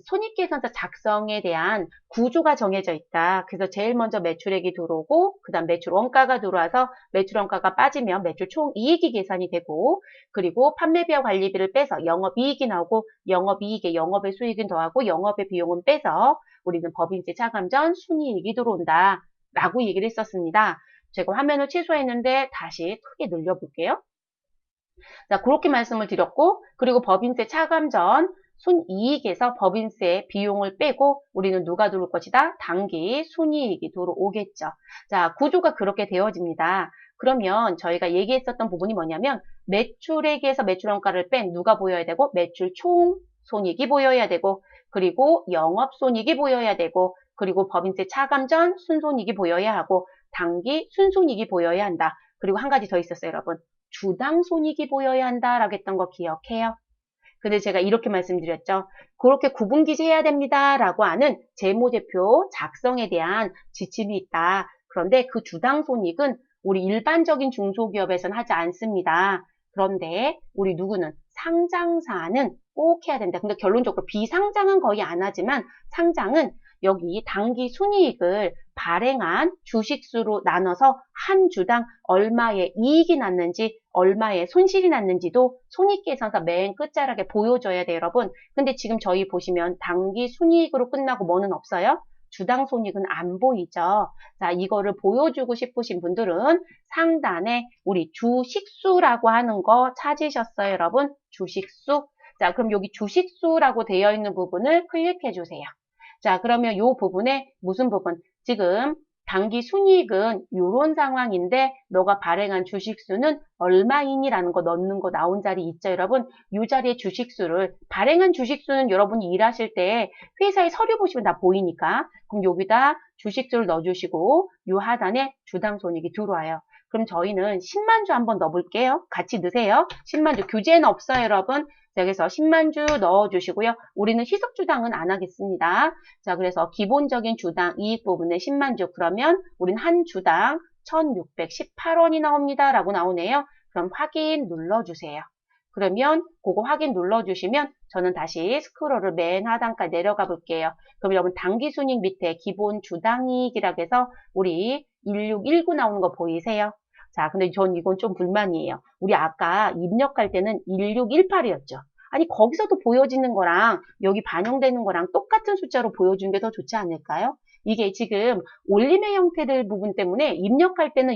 손익계산서 작성에 대한 구조가 정해져 있다. 그래서 제일 먼저 매출액이 들어오고 그 다음 매출 원가가 들어와서 매출 원가가 빠지면 매출 총이익이 계산이 되고 그리고 판매비와 관리비를 빼서 영업이익이 나오고 영업이익에 영업의 수익은 더하고 영업의 비용은 빼서 우리는 법인세 차감 전 순이익이 들어온다. 라고 얘기를 했었습니다. 제가 화면을 취소했는데 다시 크게 늘려볼게요. 자, 그렇게 말씀을 드렸고 그리고 법인세 차감 전 순이익에서 법인세 비용을 빼고 우리는 누가 들어올 것이다? 당기 순이익이 들어오겠죠. 자, 구조가 그렇게 되어집니다. 그러면 저희가 얘기했었던 부분이 뭐냐면 매출액에서 매출원가를 뺀 누가 보여야 되고 매출 총 손익이 보여야 되고 그리고 영업손익이 보여야 되고 그리고 법인세 차감 전 순손익이 보여야 하고 당기 순손익이 보여야 한다. 그리고 한 가지 더 있었어요, 여러분. 주당 손익이 보여야 한다라고 했던 거 기억해요? 근데 제가 이렇게 말씀드렸죠. 그렇게 구분기재해야 됩니다라고 하는 재무제표 작성에 대한 지침이 있다. 그런데 그 주당 손익은 우리 일반적인 중소기업에서는 하지 않습니다. 그런데 우리 누구는 상장사는 꼭 해야 된다. 근데 결론적으로 비상장은 거의 안 하지만 상장은 여기 당기 순이익을 발행한 주식수로 나눠서 한 주당 얼마의 이익이 났는지 얼마의 손실이 났는지도 손익계산서 맨 끝자락에 보여줘야 돼요, 여러분. 근데 지금 저희 보시면 당기 순이익으로 끝나고 뭐는 없어요? 주당 손익은 안 보이죠. 자, 이거를 보여주고 싶으신 분들은 상단에 우리 주식수라고 하는 거 찾으셨어요, 여러분? 주식수. 자, 그럼 여기 주식수라고 되어 있는 부분을 클릭해 주세요. 자, 그러면 이 부분에 무슨 부분? 지금 당기 순이익은 이런 상황인데 너가 발행한 주식수는 얼마이니라는 거 넣는 거 나온 자리 있죠, 여러분? 이 자리에 주식수를 발행한 주식수는 여러분이 일하실 때 회사의 서류 보시면 다 보이니까 그럼 여기다 주식수를 넣어주시고 이 하단에 주당 손익이 들어와요. 그럼 저희는 10만 주 한번 넣어볼게요. 같이 넣으세요. 10만 주 교재는 없어요, 여러분. 자, 그래서 10만 주 넣어주시고요. 우리는 희석주당은 안 하겠습니다. 자, 그래서 기본적인 주당 이익 부분에 10만 주 그러면 우린 한 주당 1618원이 나옵니다. 라고 나오네요. 그럼 확인 눌러주세요. 그러면 그거 확인 눌러주시면 저는 다시 스크롤을 맨 하단까지 내려가 볼게요. 그럼 여러분 당기순이익 밑에 기본 주당이익이라고 해서 우리 1619 나오는 거 보이세요? 자, 근데 전 이건 좀 불만이에요. 우리 아까 입력할 때는 1618이었죠. 아니, 거기서도 보여지는 거랑 여기 반영되는 거랑 똑같은 숫자로 보여주는 게 더 좋지 않을까요? 이게 지금 올림의 형태들 부분 때문에 입력할 때는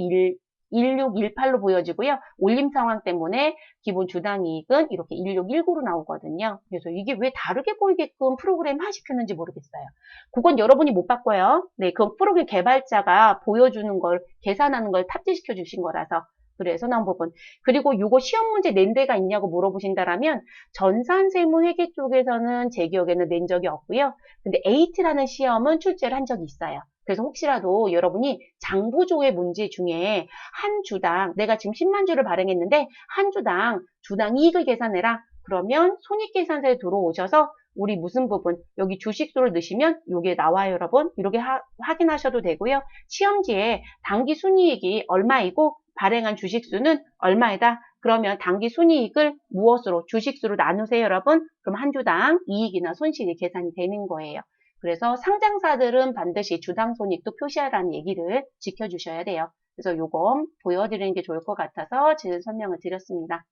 1618로 보여지고요. 올림 상황 때문에 기본 주당이익은 이렇게 1619로 나오거든요. 그래서 이게 왜 다르게 보이게끔 프로그램 하시켰는지 모르겠어요. 그건 여러분이 못 바꿔요. 네, 그 프로그램 개발자가 보여주는 걸 계산하는 걸 탑재시켜 주신 거라서 그래서 나온 부분. 그리고 요거 시험 문제 낸 데가 있냐고 물어보신다라면 전산세무회계 쪽에서는 제 기억에는 낸 적이 없고요. 근데 AT라는 시험은 출제를 한 적이 있어요. 그래서 혹시라도 여러분이 장부조의 문제 중에 한 주당 내가 지금 10만 주를 발행했는데 한 주당 주당 이익을 계산해라. 그러면 손익계산서에 들어오셔서 우리 무슨 부분 여기 주식수를 넣으시면 이게 나와요, 여러분. 이렇게 확인하셔도 되고요. 시험지에 당기 순이익이 얼마이고 발행한 주식수는 얼마이다. 그러면 당기 순이익을 무엇으로 주식수로 나누세요, 여러분. 그럼 한 주당 이익이나 손실이 계산이 되는 거예요. 그래서 상장사들은 반드시 주당 손익도 표시하라는 얘기를 지켜주셔야 돼요. 그래서 요거 보여드리는 게 좋을 것 같아서 지금 설명을 드렸습니다.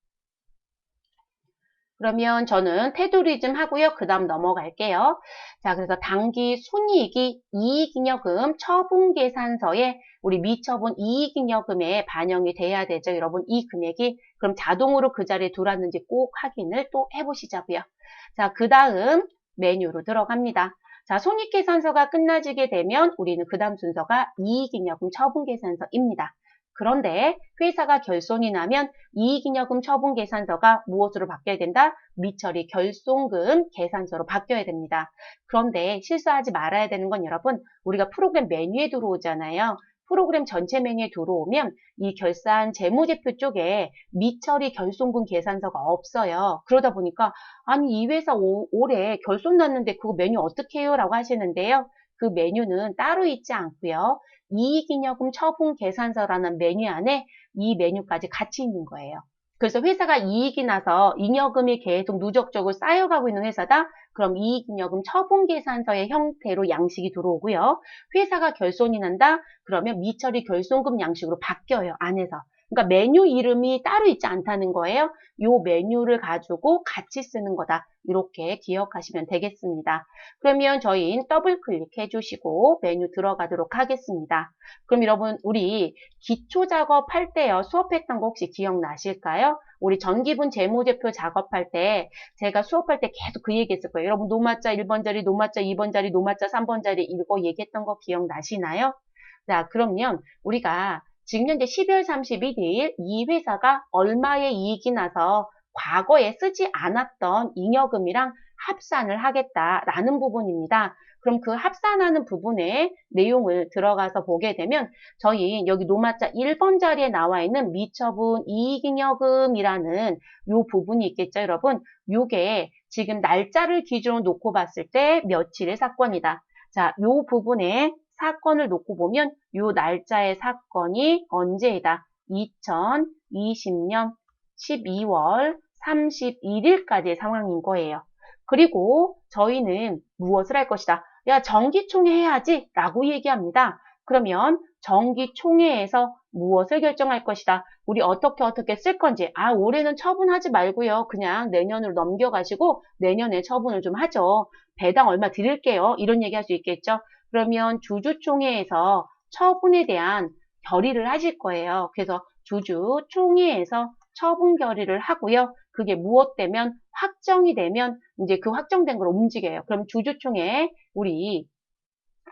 그러면 저는 테두리즘 하고요. 그 다음 넘어갈게요. 자, 그래서 당기 순이익이 이익잉여금 처분계산서에 우리 미처분 이익잉여금에 반영이 돼야 되죠. 여러분 이 금액이 그럼 자동으로 그 자리에 들어왔는지 꼭 확인을 또 해보시자고요. 자, 그 다음 메뉴로 들어갑니다. 자, 손익계산서가 끝나지게 되면 우리는 그 다음 순서가 이익잉여금 처분계산서입니다. 그런데 회사가 결손이 나면 이익잉여금 처분계산서가 무엇으로 바뀌어야 된다? 미처리 결손금 계산서로 바뀌어야 됩니다. 그런데 실수하지 말아야 되는 건 여러분, 우리가 프로그램 메뉴에 들어오잖아요. 프로그램 전체 메뉴에 들어오면 이 결산 재무제표 쪽에 미처리 결손금 계산서가 없어요. 그러다 보니까 아니 이 회사 올해 결손 났는데 그거 메뉴 어떻게 해요? 라고 하시는데요. 그 메뉴는 따로 있지 않고요. 이익잉여금 처분 계산서라는 메뉴 안에 이 메뉴까지 같이 있는 거예요. 그래서 회사가 이익이 나서 잉여금이 계속 누적적으로 쌓여가고 있는 회사다? 그럼 이익잉여금 처분 계산서의 형태로 양식이 들어오고요. 회사가 결손이 난다? 그러면 미처리 결손금 양식으로 바뀌어요. 안에서. 그러니까 메뉴 이름이 따로 있지 않다는 거예요. 이 메뉴를 가지고 같이 쓰는 거다. 이렇게 기억하시면 되겠습니다. 그러면 저희 더블 클릭해 주시고 메뉴 들어가도록 하겠습니다. 그럼 여러분 우리 기초 작업할 때요. 수업했던 거 혹시 기억나실까요? 우리 전기분 재무제표 작업할 때 제가 수업할 때 계속 그 얘기했을 거예요. 여러분 노마자 1번 자리, 노마자 2번 자리, 노마자 3번 자리 이거 얘기했던 거 기억나시나요? 자, 그러면 우리가 지금 현재 12월 31일 이 회사가 얼마의 이익이 나서 과거에 쓰지 않았던 잉여금이랑 합산을 하겠다라는 부분입니다. 그럼 그 합산하는 부분의 내용을 들어가서 보게 되면 저희 여기 노마자 1번 자리에 나와 있는 미처분 이익잉여금이라는 요 부분이 있겠죠, 여러분? 요게 지금 날짜를 기준으로 놓고 봤을 때 며칠의 사건이다. 자, 요 부분에 사건을 놓고 보면 요 날짜의 사건이 언제이다. 2020년 12월 31일까지의 상황인 거예요. 그리고 저희는 무엇을 할 것이다. 야, 정기총회 해야지 라고 얘기합니다. 그러면 정기총회에서 무엇을 결정할 것이다. 우리 어떻게 쓸 건지. 아, 올해는 처분하지 말고요. 그냥 내년으로 넘겨가시고 내년에 처분을 좀 하죠. 배당 얼마 드릴게요. 이런 얘기 할 수 있겠죠. 그러면 주주총회에서 처분에 대한 결의를 하실 거예요. 그래서 주주총회에서 처분 결의를 하고요. 그게 무엇 되면 확정이 되면 이제 그 확정된 걸 움직여요. 그럼 주주총회 우리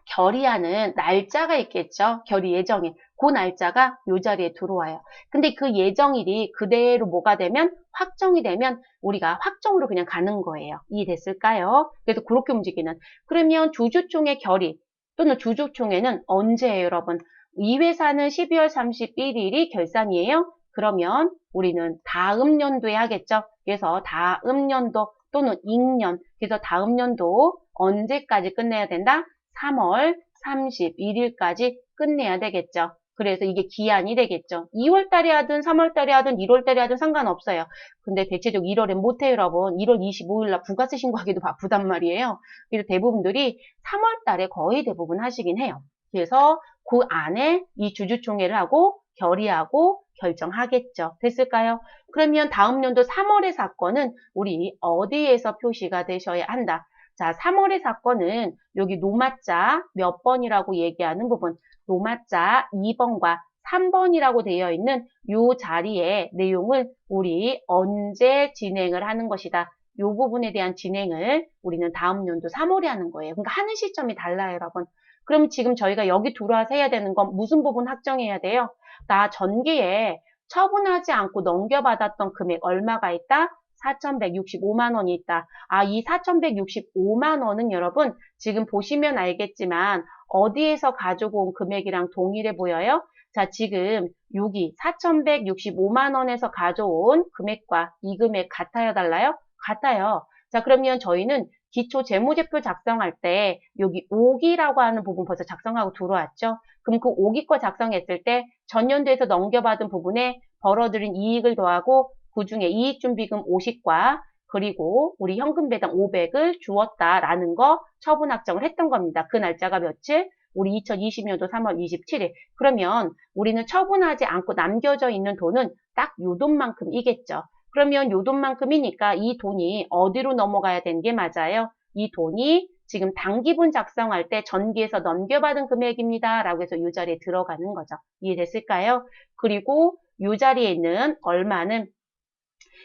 결의하는 날짜가 있겠죠. 결의 예정일. 그 날짜가 요 자리에 들어와요. 근데 그 예정일이 그대로 뭐가 되면 확정이 되면 우리가 확정으로 그냥 가는 거예요. 이해됐을까요? 그래서 그렇게 움직이는. 그러면 주주총회 결의 또는 주주총회는 언제예요, 여러분? 이 회사는 12월 31일이 결산이에요. 그러면 우리는 다음 연도에 하겠죠. 그래서 다음 연도 또는 익년. 그래서 다음 연도 언제까지 끝내야 된다? 3월 31일까지 끝내야 되겠죠. 그래서 이게 기한이 되겠죠. 2월 달에 하든 3월 달에 하든 1월 달에 하든 상관없어요. 근데 대체적으로 1월엔 못해요, 여러분. 1월 25일 날 부가세 신고하기도 바쁘단 말이에요. 그래서 대부분들이 3월 달에 거의 대부분 하시긴 해요. 그래서 그 안에 이 주주총회를 하고 결의하고 결정하겠죠. 됐을까요? 그러면 다음 연도 3월의 사건은 우리 어디에서 표시가 되셔야 한다. 자, 3월의 사건은 여기 노마자 몇 번이라고 얘기하는 부분, 노마자 2번과 3번이라고 되어 있는 이 자리에 내용을 우리 언제 진행을 하는 것이다. 이 부분에 대한 진행을 우리는 다음 연도 3월에 하는 거예요. 그러니까 하는 시점이 달라요, 여러분. 그럼 지금 저희가 여기 들어와서 해야 되는 건 무슨 부분 확정해야 돼요? 나 전기에 처분하지 않고 넘겨받았던 금액 얼마가 있다? 4,165만 원이 있다. 이 4,165만 원은 여러분 지금 보시면 알겠지만 어디에서 가지고 온 금액이랑 동일해 보여요? 자, 지금 여기 4,165만 원에서 가져온 금액과 이 금액 같아요, 달라요? 같아요. 자, 그러면 저희는 기초 재무제표 작성할 때 여기 5기라고 하는 부분 벌써 작성하고 들어왔죠? 그럼 그 5기 거 작성했을 때 전년도에서 넘겨받은 부분에 벌어들인 이익을 더하고 그 중에 이익준비금 50과 그리고 우리 현금 배당 500을 주었다라는 거 처분 확정을 했던 겁니다. 그 날짜가 며칠? 우리 2020년도 3월 27일. 그러면 우리는 처분하지 않고 남겨져 있는 돈은 딱 요 돈만큼이겠죠. 그러면 요 돈만큼이니까 이 돈이 어디로 넘어가야 되는 게 맞아요? 이 돈이 지금 단기분 작성할 때 전기에서 넘겨받은 금액입니다. 라고 해서 이 자리에 들어가는 거죠. 이해됐을까요? 그리고 이 자리에 있는 얼마는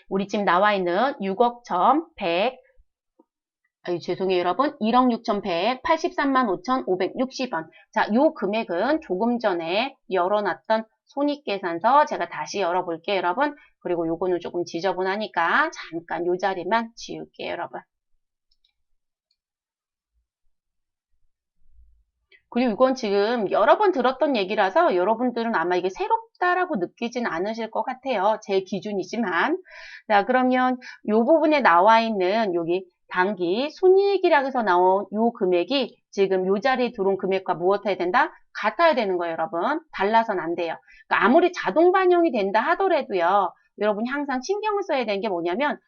우리 지금 나와 있는 6억 1,100 죄송해요, 여러분. 1억 6,183만 5,560원. 자, 요 금액은 조금 전에 열어놨던 손익계산서 제가 다시 열어볼게요, 여러분. 그리고 요거는 조금 지저분하니까 잠깐 요 자리만 지울게요, 여러분. 그리고 이건 지금 여러 번 들었던 얘기라서 여러분들은 아마 이게 새롭다라고 느끼진 않으실 것 같아요. 제 기준이지만. 자, 그러면 이 부분에 나와 있는 여기 단기 순이익이라고 해서 나온 이 금액이 지금 이 자리에 들어온 금액과 무엇 해야 된다? 같아야 되는 거예요, 여러분. 달라서는 안 돼요. 그러니까 아무리 자동 반영이 된다 하더라도요. 여러분이 항상 신경을 써야 되는 게 뭐냐면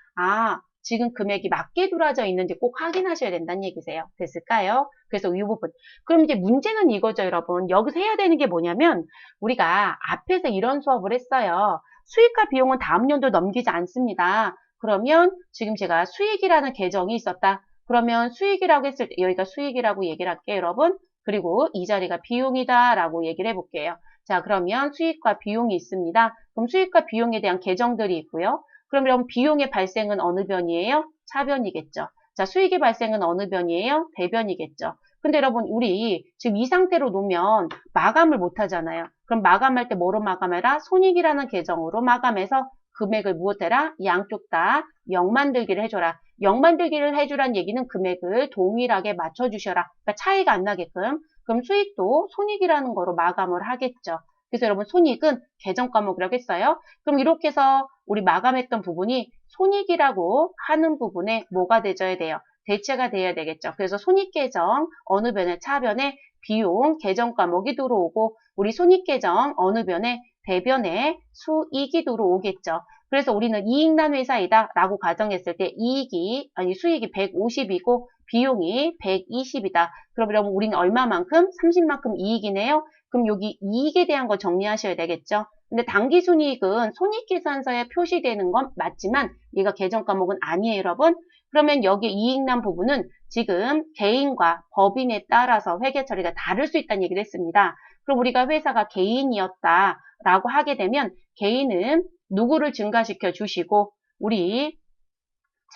지금 금액이 맞게 들어와져 있는지 꼭 확인하셔야 된다는 얘기세요. 됐을까요? 그래서 이 부분. 그럼 이제 문제는 이거죠, 여러분. 여기서 해야 되는 게 뭐냐면 우리가 앞에서 이런 수업을 했어요. 수익과 비용은 다음 연도 넘기지 않습니다. 그러면 지금 제가 수익이라는 계정이 있었다. 그러면 수익이라고 했을 때 여기가 수익이라고 얘기를 할게요, 여러분. 그리고 이 자리가 비용이다 라고 얘기를 해볼게요. 자, 그러면 수익과 비용이 있습니다. 그럼 수익과 비용에 대한 계정들이 있고요. 그럼 비용의 발생은 어느 변이에요? 차변이겠죠. 자, 수익의 발생은 어느 변이에요? 대변이겠죠. 근데 여러분, 우리 지금 이 상태로 놓으면 마감을 못 하잖아요. 그럼 마감할 때 뭐로 마감해라? 손익이라는 계정으로 마감해서 금액을 무엇해라? 양쪽 다 0 만들기를 해줘라. 0 만들기를 해주란 얘기는 금액을 동일하게 맞춰주셔라. 그러니까 차이가 안 나게끔. 그럼 수익도 손익이라는 거로 마감을 하겠죠. 그래서 여러분 손익은 계정 과목이라고 했어요. 그럼 이렇게 해서 우리 마감했던 부분이 손익이라고 하는 부분에 뭐가 되져야 돼요? 대체가 돼야 되겠죠. 그래서 손익계정 어느 변에 차변에 비용 계정 과목이 들어오고 우리 손익계정 어느 변에 대변에 수익이 들어오겠죠. 그래서 우리는 이익난 회사이다 라고 가정했을 때 수익이 150이고 비용이 120이다. 그럼 우리는 얼마만큼? 30만큼 이익이네요. 그럼 여기 이익에 대한 거 정리하셔야 되겠죠. 근데 당기순이익은 손익계산서에 표시되는 건 맞지만 얘가 계정 과목은 아니에요, 여러분. 그러면 여기 이익난 부분은 지금 개인과 법인에 따라서 회계 처리가 다를 수 있다는 얘기를 했습니다. 그럼 우리가 회사가 개인이었다라고 하게 되면 개인은 누구를 증가시켜 주시고 우리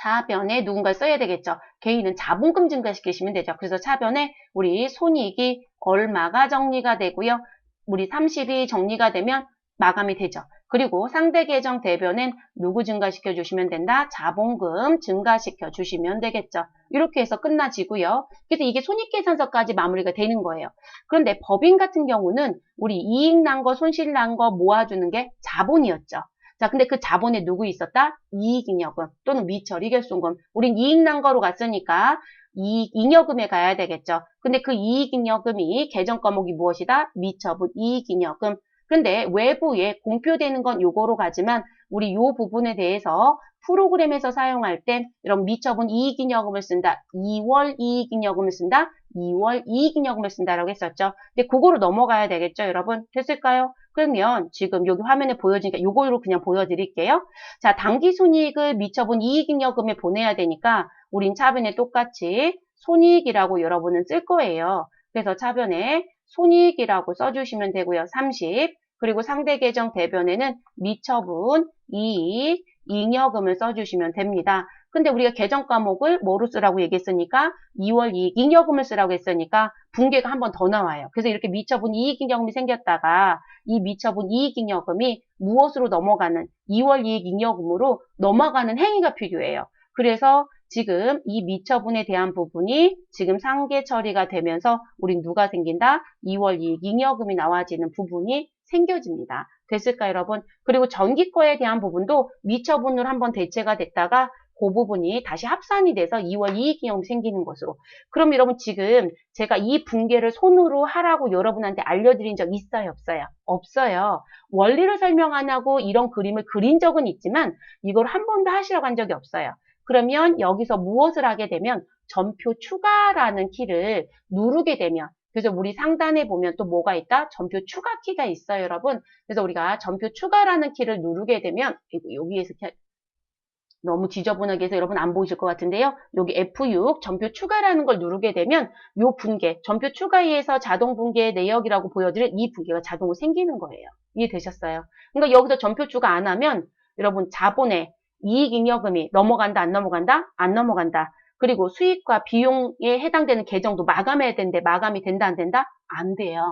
차변에 누군가를 써야 되겠죠. 개인은 자본금 증가시키시면 되죠. 그래서 차변에 우리 손익이 얼마가 정리가 되고요. 우리 30이 정리가 되면 마감이 되죠. 그리고 상대 계정 대변엔 누구 증가시켜 주시면 된다? 자본금 증가시켜 주시면 되겠죠. 이렇게 해서 끝나지고요. 그래서 이게 손익계산서까지 마무리가 되는 거예요. 그런데 법인 같은 경우는 우리 이익 난 거, 손실 난 거 모아주는 게 자본이었죠. 자, 근데 그 자본에 누구 있었다? 이익잉여금 또는 미처리 결손금. 우린 이익 난 거로 갔으니까 이익잉여금에 가야 되겠죠. 근데 그 이익잉여금이 계정 과목이 무엇이다? 미처분 이익잉여금. 근데 외부에 공표되는 건 요거로 가지만 우리 요 부분에 대해서 프로그램에서 사용할 땐 이런 미처분 이익잉여금을 쓴다. 2월 이익잉여금을 쓴다. 2월 이익잉여금을 쓴다라고 했었죠. 근데 그거로 넘어가야 되겠죠, 여러분? 됐을까요? 그러면 지금 여기 화면에 보여지니까 요거로 그냥 보여드릴게요. 자, 당기손익을 미처분 이익잉여금에 보내야 되니까 우린 차변에 똑같이 손익이라고 여러분은 쓸 거예요. 그래서 차변에 손익이라고 써주시면 되고요. 30. 그리고 상대 계정 대변에는 미처분 이익 잉여금을 써주시면 됩니다. 근데 우리가 계정 과목을 뭐로 쓰라고 얘기했으니까 2월 이익 잉여금을 쓰라고 했으니까 분계가 한 번 더 나와요. 그래서 이렇게 미처분 이익 잉여금이 생겼다가 이 미처분 이익 잉여금이 무엇으로 넘어가는 2월 이익 잉여금으로 넘어가는 행위가 필요해요. 그래서 지금 이 미처분에 대한 부분이 지금 상계 처리가 되면서 우린 누가 생긴다? 2월 이익 잉여금이 나와지는 부분이 생겨집니다. 됐을까요, 여러분? 그리고 전기거에 대한 부분도 미처분으로 한번 대체가 됐다가 그 부분이 다시 합산이 돼서 2월 이익잉여금이 생기는 것으로. 그럼 여러분 지금 제가 이 분계를 손으로 하라고 여러분한테 알려드린 적 있어요, 없어요? 없어요. 원리를 설명 안 하고 이런 그림을 그린 적은 있지만 이걸 한 번도 하시라고 한 적이 없어요. 그러면 여기서 무엇을 하게 되면 전표 추가라는 키를 누르게 되면 그래서 우리 상단에 보면 또 뭐가 있다? 전표 추가 키가 있어요, 여러분. 그래서 우리가 전표 추가라는 키를 누르게 되면 여기에서 너무 지저분하게 해서 여러분 안 보이실 것 같은데요. 여기 F6 전표 추가라는 걸 누르게 되면 요 분계, 전표 추가에서 자동 분계 내역이라고 보여드릴 이 분계가 자동으로 생기는 거예요. 이해되셨어요? 그러니까 여기서 전표 추가 안 하면 여러분 자본에 이익잉여금이 넘어간다, 안 넘어간다? 안 넘어간다. 그리고 수익과 비용에 해당되는 계정도 마감해야 되는데 마감이 된다, 안 된다? 안 돼요.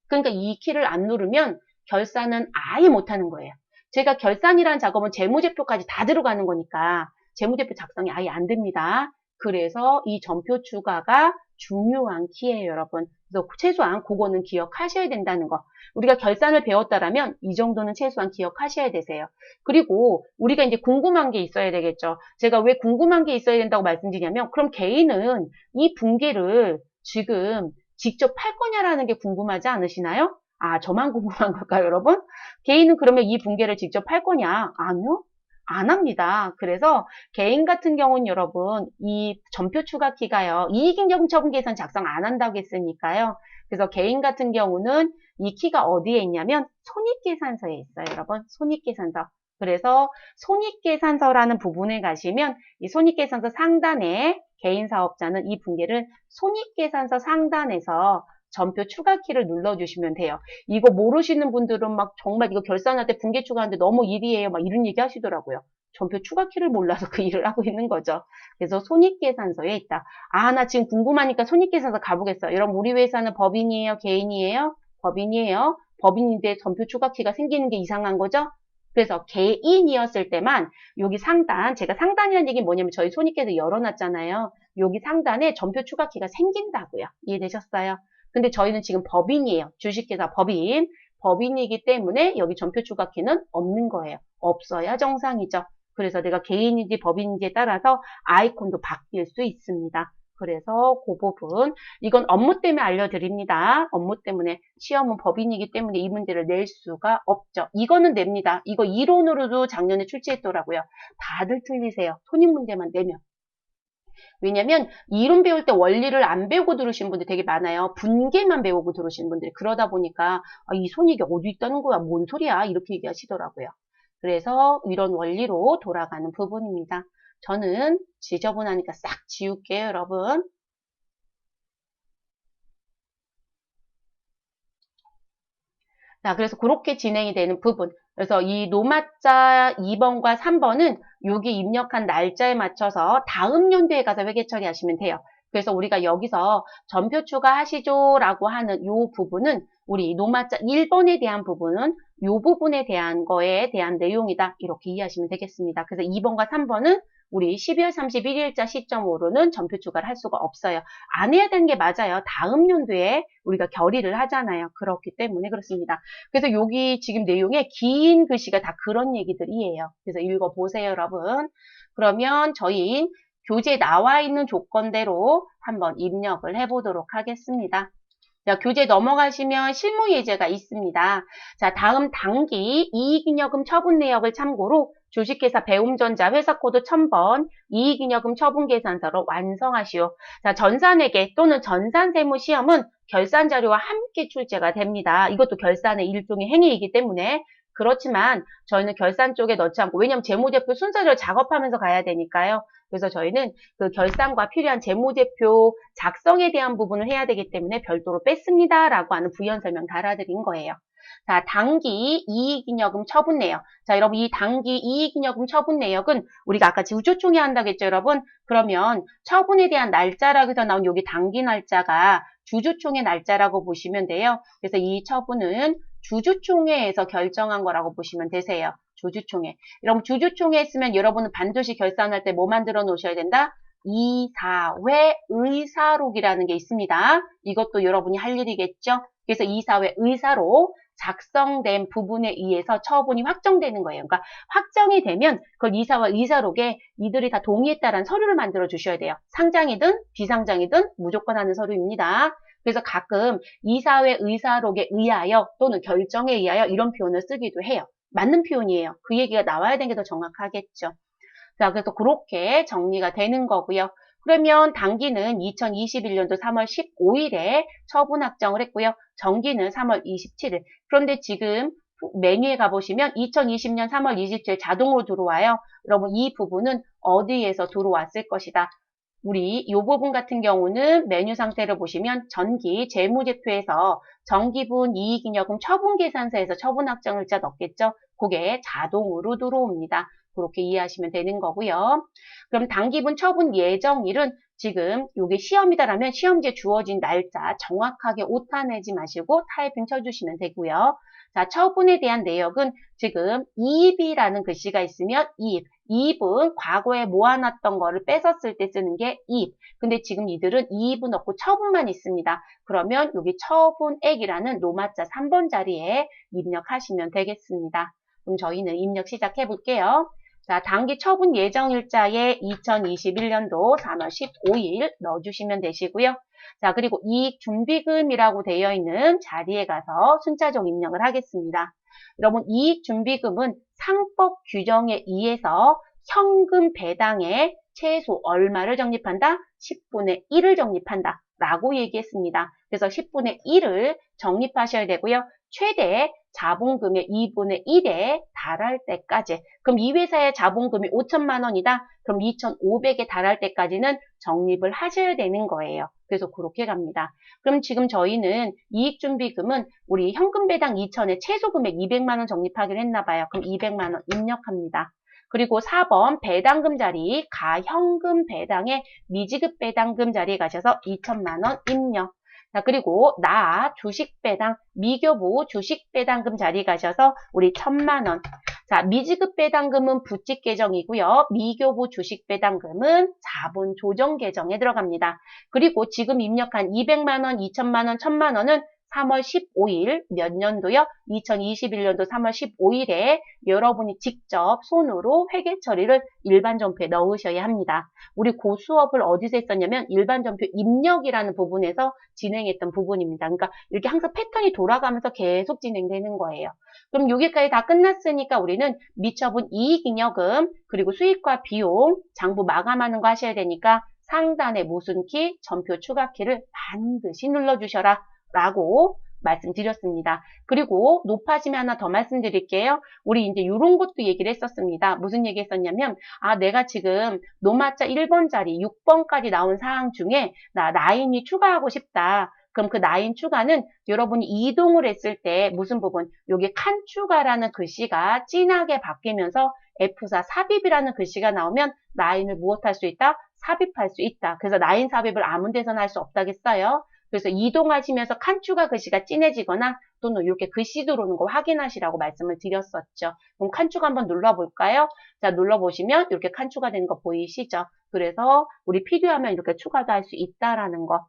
그러니까 이 키를 안 누르면 결산은 아예 못하는 거예요. 제가 결산이라는 작업은 재무제표까지 다 들어가는 거니까 재무제표 작성이 아예 안 됩니다. 그래서 이 전표 추가가 중요한 키예요, 여러분. 그래서 최소한 그거는 기억하셔야 된다는 거. 우리가 결산을 배웠다라면 이 정도는 최소한 기억하셔야 되세요. 그리고 우리가 이제 궁금한 게 있어야 되겠죠. 제가 왜 궁금한 게 있어야 된다고 말씀드리냐면 그럼 개인은 이 분계를 지금 직접 팔 거냐라는 게 궁금하지 않으시나요? 아, 저만 궁금한 걸까요, 여러분? 개인은 그러면 이 분계를 직접 할 거냐? 아니요. 안 합니다. 그래서 개인 같은 경우는 여러분 이 전표 추가 키가요. 이익잉여금 처분 계산 작성 안 한다고 했으니까요. 그래서 개인 같은 경우는 이 키가 어디에 있냐면 손익계산서에 있어요, 여러분. 손익계산서. 그래서 손익계산서라는 부분에 가시면 이 손익계산서 상단에 개인 사업자는 이 분계를 손익계산서 상단에서 전표 추가 키를 눌러주시면 돼요. 이거 모르시는 분들은 막 정말 이거 결산할 때 분계 추가하는데 너무 일이에요. 막 이런 얘기 하시더라고요. 전표 추가 키를 몰라서 그 일을 하고 있는 거죠. 그래서 손익계산서에 있다. 아, 나 지금 궁금하니까 손익계산서 가보겠어. 여러분, 우리 회사는 법인이에요? 개인이에요? 법인이에요. 법인인데 전표 추가 키가 생기는 게 이상한 거죠? 그래서 개인이었을 때만 여기 상단, 제가 상단이라는 얘기는 뭐냐면 저희 손익계에서 열어놨잖아요. 여기 상단에 전표 추가 키가 생긴다고요. 이해되셨어요? 근데 저희는 지금 법인이에요. 주식회사 법인. 법인이기 때문에 여기 전표 추가 키는 없는 거예요. 없어야 정상이죠. 그래서 내가 개인인지 법인인지에 따라서 아이콘도 바뀔 수 있습니다. 그래서 그 부분, 이건 업무 때문에 알려드립니다. 업무 때문에 시험은 법인이기 때문에 이 문제를 낼 수가 없죠. 이거는 냅니다. 이거 이론으로도 작년에 출제했더라고요. 다들 틀리세요. 손익 문제만 내면. 왜냐면 이론 배울 때 원리를 안 배우고 들으신 분들 되게 많아요. 분계만 배우고 들으신 분들이. 그러다 보니까 아, 이 손익이 어디 있다는 거야? 뭔 소리야? 이렇게 얘기하시더라고요. 그래서 이런 원리로 돌아가는 부분입니다. 저는 지저분하니까 싹 지울게요, 여러분. 자, 그래서 그렇게 진행이 되는 부분. 그래서 이 노마자 2번과 3번은 여기 입력한 날짜에 맞춰서 다음 연도에 가서 회계 처리하시면 돼요. 그래서 우리가 여기서 전표 추가하시죠 라고 하는 이 부분은 우리 노마자 1번에 대한 부분은 이 부분에 대한 거에 대한 내용이다. 이렇게 이해하시면 되겠습니다. 그래서 2번과 3번은 우리 12월 31일자 시점으로는 전표 추가를 할 수가 없어요. 안 해야 되는 게 맞아요. 다음 연도에 우리가 결의를 하잖아요. 그렇기 때문에 그렇습니다. 그래서 여기 지금 내용에 긴 글씨가 다 그런 얘기들이에요. 그래서 읽어보세요, 여러분. 그러면 저희 교재에 나와 있는 조건대로 한번 입력을 해보도록 하겠습니다. 자, 교재 넘어가시면 실무 예제가 있습니다. 자, 다음 당기 이익잉여금 처분 내역을 참고로 주식회사 배움전자 회사코드 1000번 이익잉여금 처분 계산서를 완성하시오. 자, 전산회계 또는 전산세무시험은 결산자료와 함께 출제가 됩니다. 이것도 결산의 일종의 행위이기 때문에 그렇지만 저희는 결산 쪽에 넣지 않고 왜냐하면 재무제표 순서대로 작업하면서 가야 되니까요. 그래서 저희는 그 결산과 필요한 재무제표 작성에 대한 부분을 해야 되기 때문에 별도로 뺐습니다. 라고 하는 부연 설명 달아드린 거예요. 자, 당기 이익잉여금 처분 내역. 자, 여러분 이 당기 이익잉여금 처분 내역은 우리가 아까 주주총회 한다고 했죠, 여러분? 그러면 처분에 대한 날짜라고 해서 나온 여기 당기 날짜가 주주총회 날짜라고 보시면 돼요. 그래서 이 처분은 주주총회에서 결정한 거라고 보시면 되세요. 주주총회. 여러분 주주총회 했으면 여러분은 반드시 결산할 때 뭐 만들어 놓으셔야 된다? 이사회 의사록이라는 게 있습니다. 이것도 여러분이 할 일이겠죠? 그래서 이사회 의사록 작성된 부분에 의해서 처분이 확정되는 거예요. 그러니까 확정이 되면 그걸 이사회 의사록에 이들이 다 동의했다라는 서류를 만들어 주셔야 돼요. 상장이든 비상장이든 무조건 하는 서류입니다. 그래서 가끔 이사회 의사록에 의하여 또는 결정에 의하여 이런 표현을 쓰기도 해요. 맞는 표현이에요. 그 얘기가 나와야 되는 게 더 정확하겠죠. 자, 그래서 그렇게 정리가 되는 거고요. 그러면 당기는 2021년도 3월 15일에 처분 확정을 했고요. 정기는 3월 27일. 그런데 지금 메뉴에 가보시면 2020년 3월 27일 자동으로 들어와요. 여러분 이 부분은 어디에서 들어왔을 것이다. 우리 이 부분 같은 경우는 메뉴 상태를 보시면 전기 재무제표에서 정기분 이익잉여금 처분계산서에서 처분 확정일자 넣겠죠. 그게 자동으로 들어옵니다. 그렇게 이해하시면 되는 거고요. 그럼 당기분 처분 예정일은 지금 이게 시험이다라면 시험지에 주어진 날짜 정확하게 오타 내지 마시고 타이핑 쳐주시면 되고요. 자, 처분에 대한 내역은 지금 이입이라는 글씨가 있으면 이입은 과거에 모아놨던 거를 뺏었을 때 쓰는 게 이입. 근데 지금 이들은 이입은 없고 처분만 있습니다. 그러면 여기 처분액이라는 노마자 3번 자리에 입력하시면 되겠습니다. 그럼 저희는 입력 시작해 볼게요. 자, 당기 처분 예정일자에 2021년도 3월 15일 넣어주시면 되시고요. 자, 그리고 이익준비금이라고 되어 있는 자리에 가서 순차적 입력을 하겠습니다. 여러분, 이익준비금은 상법 규정에 의해서 현금 배당에 최소 얼마를 적립한다? 10분의 1을 적립한다. 라고 얘기했습니다. 그래서 10분의 1을 적립하셔야 되고요. 최대 자본금의 2분의 1에 달할 때까지. 그럼 이 회사의 자본금이 5천만 원이다. 그럼 2,500에 달할 때까지는 적립을 하셔야 되는 거예요. 그래서 그렇게 갑니다. 그럼 지금 저희는 이익준비금은 우리 현금 배당 2천에 최소 금액 200만 원 적립하기로 했나 봐요. 그럼 200만 원 입력합니다. 그리고 4번 배당금 자리 가현금 배당에 미지급 배당금 자리에 가셔서 2천만 원 입력. 자, 그리고 나 주식배당, 미교부 주식배당금 자리 가셔서 우리 1,000만 원. 자, 미지급 배당금은 부칙 계정이고요. 미교부 주식배당금은 자본 조정 계정에 들어갑니다. 그리고 지금 입력한 200만 원, 2천만 원, 1,000만 원은 3월 15일 몇 년도요? 2021년도 3월 15일에 여러분이 직접 손으로 회계 처리를 일반 전표에 넣으셔야 합니다. 우리 그 수업을 어디서 했었냐면 일반 전표 입력이라는 부분에서 진행했던 부분입니다. 그러니까 이렇게 항상 패턴이 돌아가면서 계속 진행되는 거예요. 그럼 여기까지 다 끝났으니까 우리는 미처분 이익잉여금 그리고 수익과 비용 장부 마감하는 거 하셔야 되니까 상단에 무슨 키, 전표 추가 키를 반드시 눌러주셔라 라고 말씀드렸습니다. 그리고 높아지면 하나 더 말씀드릴게요. 우리 이제 이런 것도 얘기를 했었습니다. 무슨 얘기 했었냐면 내가 지금 노마자 1번 자리 6번까지 나온 사항 중에 나 라인이 추가하고 싶다. 그럼 그 라인 추가는 여러분이 이동을 했을 때 무슨 부분? 여기 칸 추가라는 글씨가 진하게 바뀌면서 F4 삽입이라는 글씨가 나오면 라인을 무엇할 수 있다? 삽입할 수 있다. 그래서 라인 삽입을 아무 데서나 할 수 없다겠어요? 그래서 이동하시면서 칸 추가 글씨가 진해지거나 또는 이렇게 글씨 들어오는 거 확인하시라고 말씀을 드렸었죠. 그럼 칸 추가 한번 눌러볼까요? 자, 눌러보시면 이렇게 칸 추가되는 거 보이시죠? 그래서 우리 필요하면 이렇게 추가도 할 수 있다라는 거.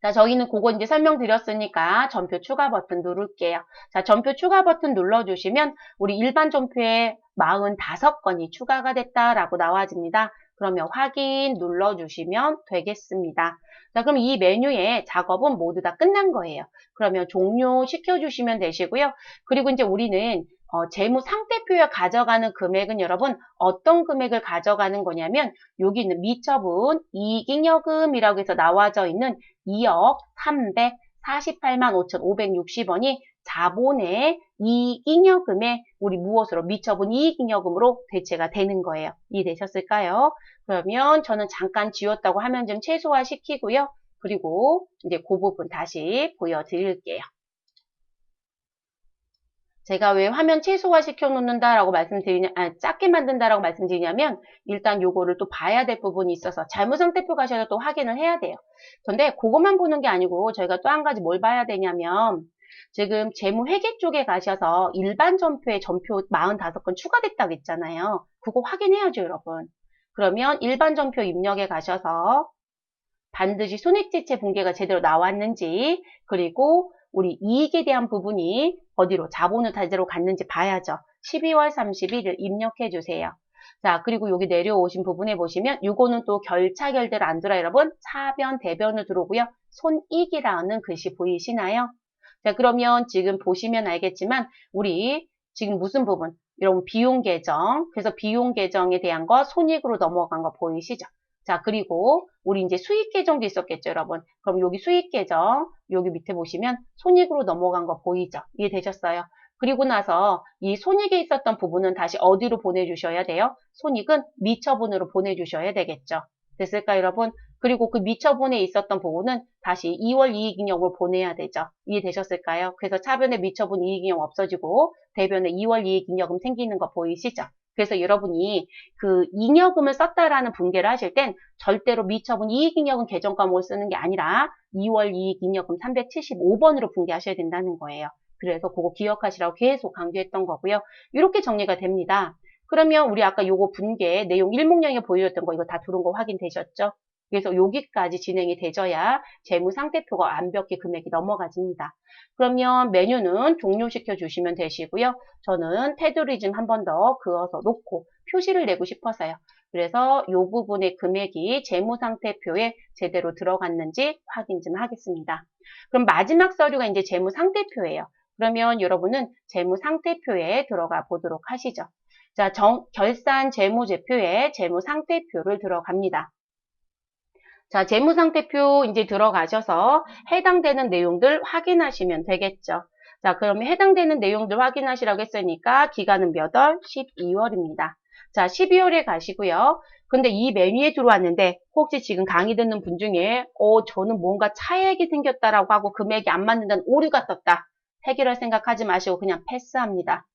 자, 저희는 그거 이제 설명드렸으니까 전표 추가 버튼 누를게요. 자, 전표 추가 버튼 눌러주시면 우리 일반 전표에 45건이 추가가 됐다라고 나와집니다. 그러면 확인 눌러주시면 되겠습니다. 자, 그럼 이 메뉴의 작업은 모두 다 끝난 거예요. 그러면 종료시켜주시면 되시고요. 그리고 이제 우리는 재무 상태표에 가져가는 금액은 여러분 어떤 금액을 가져가는 거냐면 여기 있는 미처분 이익잉여금이라고 해서 나와져 있는 2억 348만 5,560원이 자본의 이익잉여금에 우리 무엇으로 미처분 이익잉여금으로 대체가 되는 거예요. 이해되셨을까요? 그러면 저는 잠깐 지웠다고 하면 좀 최소화 시키고요. 그리고 이제 그 부분 다시 보여드릴게요. 제가 왜 화면 최소화 시켜놓는다라고 작게 만든다라고 말씀드리냐면, 일단 요거를 또 봐야 될 부분이 있어서 재무상태표 가셔서 또 확인을 해야 돼요. 근데 그것만 보는 게 아니고, 저희가 또 한 가지 뭘 봐야 되냐면, 지금 재무회계 쪽에 가셔서 일반 전표에 전표 45건 추가됐다고 했잖아요. 그거 확인해야죠, 여러분. 그러면 일반 전표 입력에 가셔서 반드시 손익지체 분계가 제대로 나왔는지, 그리고 우리 이익에 대한 부분이 어디로 자본을 제대로 갔는지 봐야죠. 12월 31일 입력해 주세요. 자, 그리고 여기 내려오신 부분에 보시면 요거는 또 결차결대로 안 들어요, 여러분. 차변, 대변을 들어오고요. 손익이라는 글씨 보이시나요? 자, 그러면 지금 보시면 알겠지만 우리 지금 무슨 부분? 여러분 비용 계정. 그래서 비용 계정에 대한 거 손익으로 넘어간 거 보이시죠? 자, 그리고 우리 이제 수익 계정도 있었겠죠, 여러분. 그럼 여기 수익 계정, 여기 밑에 보시면 손익으로 넘어간 거 보이죠? 이해되셨어요? 그리고 나서 이 손익에 있었던 부분은 다시 어디로 보내주셔야 돼요? 손익은 미처분으로 보내주셔야 되겠죠. 됐을까요, 여러분? 그리고 그 미처분에 있었던 부분은 다시 2월 이익잉여금을 보내야 되죠. 이해되셨을까요? 그래서 차변에 미처분 이익잉여금 없어지고 대변에 2월 이익잉여금 생기는 거 보이시죠? 그래서 여러분이 그 잉여금을 썼다라는 분계를 하실 땐 절대로 미처분 이익잉여금 계정과목을 쓰는 게 아니라 2월 이익잉여금 375번으로 분계하셔야 된다는 거예요. 그래서 그거 기억하시라고 계속 강조했던 거고요. 이렇게 정리가 됩니다. 그러면 우리 아까 요거 분계 내용 일목령에 보여줬던 거 이거 다 들어온 거 확인되셨죠? 그래서 여기까지 진행이 되져야 재무상태표가 완벽히 금액이 넘어가집니다. 그러면 메뉴는 종료시켜 주시면 되시고요. 저는 테두리 좀 한 번 더 그어서 놓고 표시를 내고 싶어서요. 그래서 이 부분의 금액이 재무상태표에 제대로 들어갔는지 확인 좀 하겠습니다. 그럼 마지막 서류가 이제 재무상태표예요. 그러면 여러분은 재무상태표에 들어가 보도록 하시죠. 자, 결산 재무제표에 재무상태표를 들어갑니다. 자, 재무상태표 이제 들어가셔서 해당되는 내용들 확인하시면 되겠죠. 자, 그러면 해당되는 내용들 확인하시라고 했으니까 기간은 몇 월? 12월입니다. 자, 12월에 가시고요. 근데 이 메뉴에 들어왔는데 혹시 지금 강의 듣는 분 중에 저는 뭔가 차액이 생겼다라고 하고 금액이 안 맞는다는 오류가 떴다. 해결할 생각하지 마시고 그냥 패스합니다.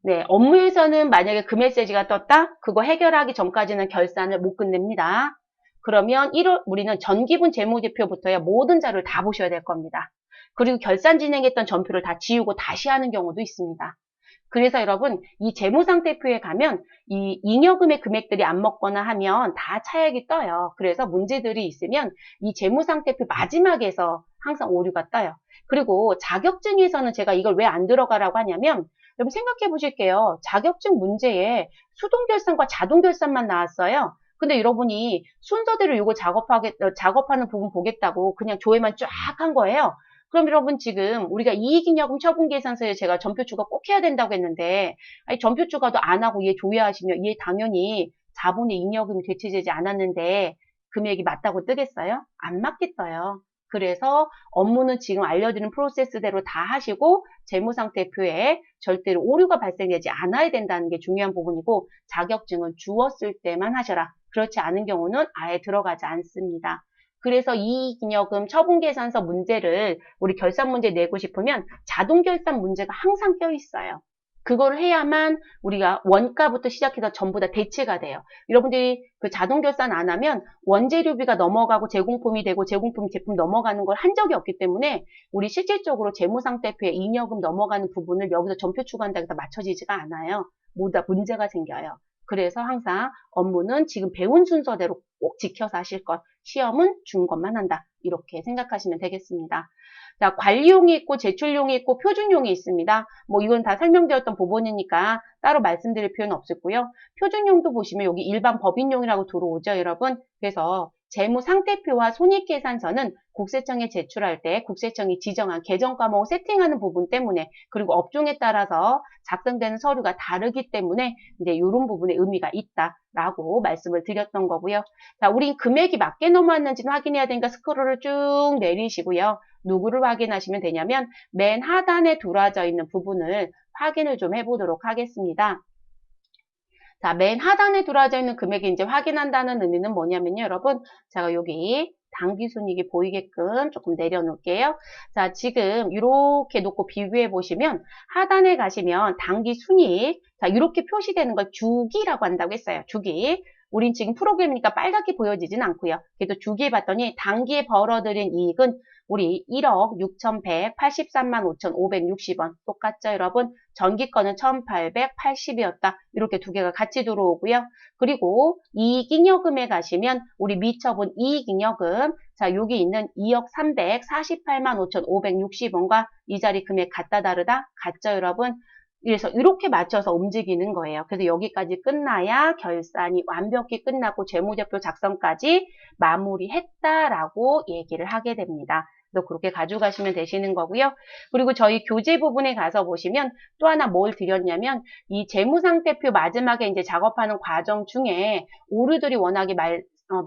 네, 업무에서는 만약에 그 메시지가 떴다? 그거 해결하기 전까지는 결산을 못 끝냅니다. 그러면 우리는 전기분 재무제표부터야 모든 자료를 다 보셔야 될 겁니다. 그리고 결산 진행했던 전표를 다 지우고 다시 하는 경우도 있습니다. 그래서 여러분 이 재무상태표에 가면 이 잉여금의 금액들이 안 먹거나 하면 다 차액이 떠요. 그래서 문제들이 있으면 이 재무상태표 마지막에서 항상 오류가 떠요. 그리고 자격증에서는 제가 이걸 왜 안 들어가라고 하냐면 여러분 생각해 보실게요. 자격증 문제에 수동결산과 자동결산만 나왔어요. 근데 여러분이 순서대로 이거 작업하는 부분 보겠다고 그냥 조회만 쫙 한 거예요. 그럼 여러분 지금 우리가 이익잉여금 처분계산서에 제가 전표 추가 꼭 해야 된다고 했는데 아니 전표 추가도 안 하고 얘 조회하시면 얘 당연히 자본의 잉여금이 대체되지 않았는데 금액이 맞다고 뜨겠어요? 안 맞겠어요. 그래서 업무는 지금 알려드린 프로세스대로 다 하시고 재무상태표에 절대로 오류가 발생되지 않아야 된다는 게 중요한 부분이고 자격증은 주었을 때만 하셔라. 그렇지 않은 경우는 아예 들어가지 않습니다. 그래서 이익잉여금 처분계산서 문제를 우리 결산 문제 내고 싶으면 자동결산 문제가 항상 껴있어요. 그걸 해야만 우리가 원가부터 시작해서 전부 다 대체가 돼요. 여러분들이 그 자동결산 안 하면 원재료비가 넘어가고 제공품이 되고 제공품 제품 넘어가는 걸 한 적이 없기 때문에 우리 실질적으로 재무상태표에 잉여금 넘어가는 부분을 여기서 전표 추가한다고 해서 맞춰지지가 않아요. 모두 다 문제가 생겨요. 그래서 항상 업무는 지금 배운 순서대로 꼭 지켜서 하실 것, 시험은 준 것만 한다. 이렇게 생각하시면 되겠습니다. 자, 관리용이 있고 제출용이 있고 표준용이 있습니다. 뭐 이건 다 설명되었던 부분이니까 따로 말씀드릴 필요는 없었고요. 표준용도 보시면 여기 일반 법인용이라고 들어오죠, 여러분. 그래서 재무상태표와 손익계산서는 국세청에 제출할 때 국세청이 지정한 계정 과목 세팅하는 부분 때문에 그리고 업종에 따라서 작성되는 서류가 다르기 때문에 이제 이런 부분에 의미가 있다라고 말씀을 드렸던 거고요. 자, 우린 금액이 맞게 넘어왔는지는 확인해야 되니까 스크롤을 쭉 내리시고요. 누구를 확인하시면 되냐면 맨 하단에 들어져 있는 부분을 확인을 좀 해보도록 하겠습니다. 자, 맨 하단에 들어져 있는 금액이 이제 확인한다는 의미는 뭐냐면요, 여러분. 제가 여기 당기순이익이 보이게끔 조금 내려놓을게요. 자, 지금 이렇게 놓고 비교해 보시면 하단에 가시면 당기순이익, 자, 이렇게 표시되는 걸 주기라고 한다고 했어요. 주기. 우린 지금 프로그램이니까 빨갛게 보여지진 않고요. 그래도 주기에 봤더니 당기에 벌어들인 이익은 우리 1억 6,183만 5,560원. 똑같죠, 여러분? 전기권은 1,880이었다. 이렇게 두 개가 같이 들어오고요. 그리고 이익잉여금에 가시면 우리 미처분 이익잉여금, 자, 여기 있는 2억 348만 5,560원과 이 자리 금액 같다 다르다? 같죠, 여러분? 그래서 이렇게 맞춰서 움직이는 거예요. 그래서 여기까지 끝나야 결산이 완벽히 끝나고 재무제표 작성까지 마무리했다라고 얘기를 하게 됩니다. 그래서 그렇게 가져가시면 되시는 거고요. 그리고 저희 교재 부분에 가서 보시면 또 하나 뭘 드렸냐면 이 재무상태표 마지막에 이제 작업하는 과정 중에 오류들이 워낙에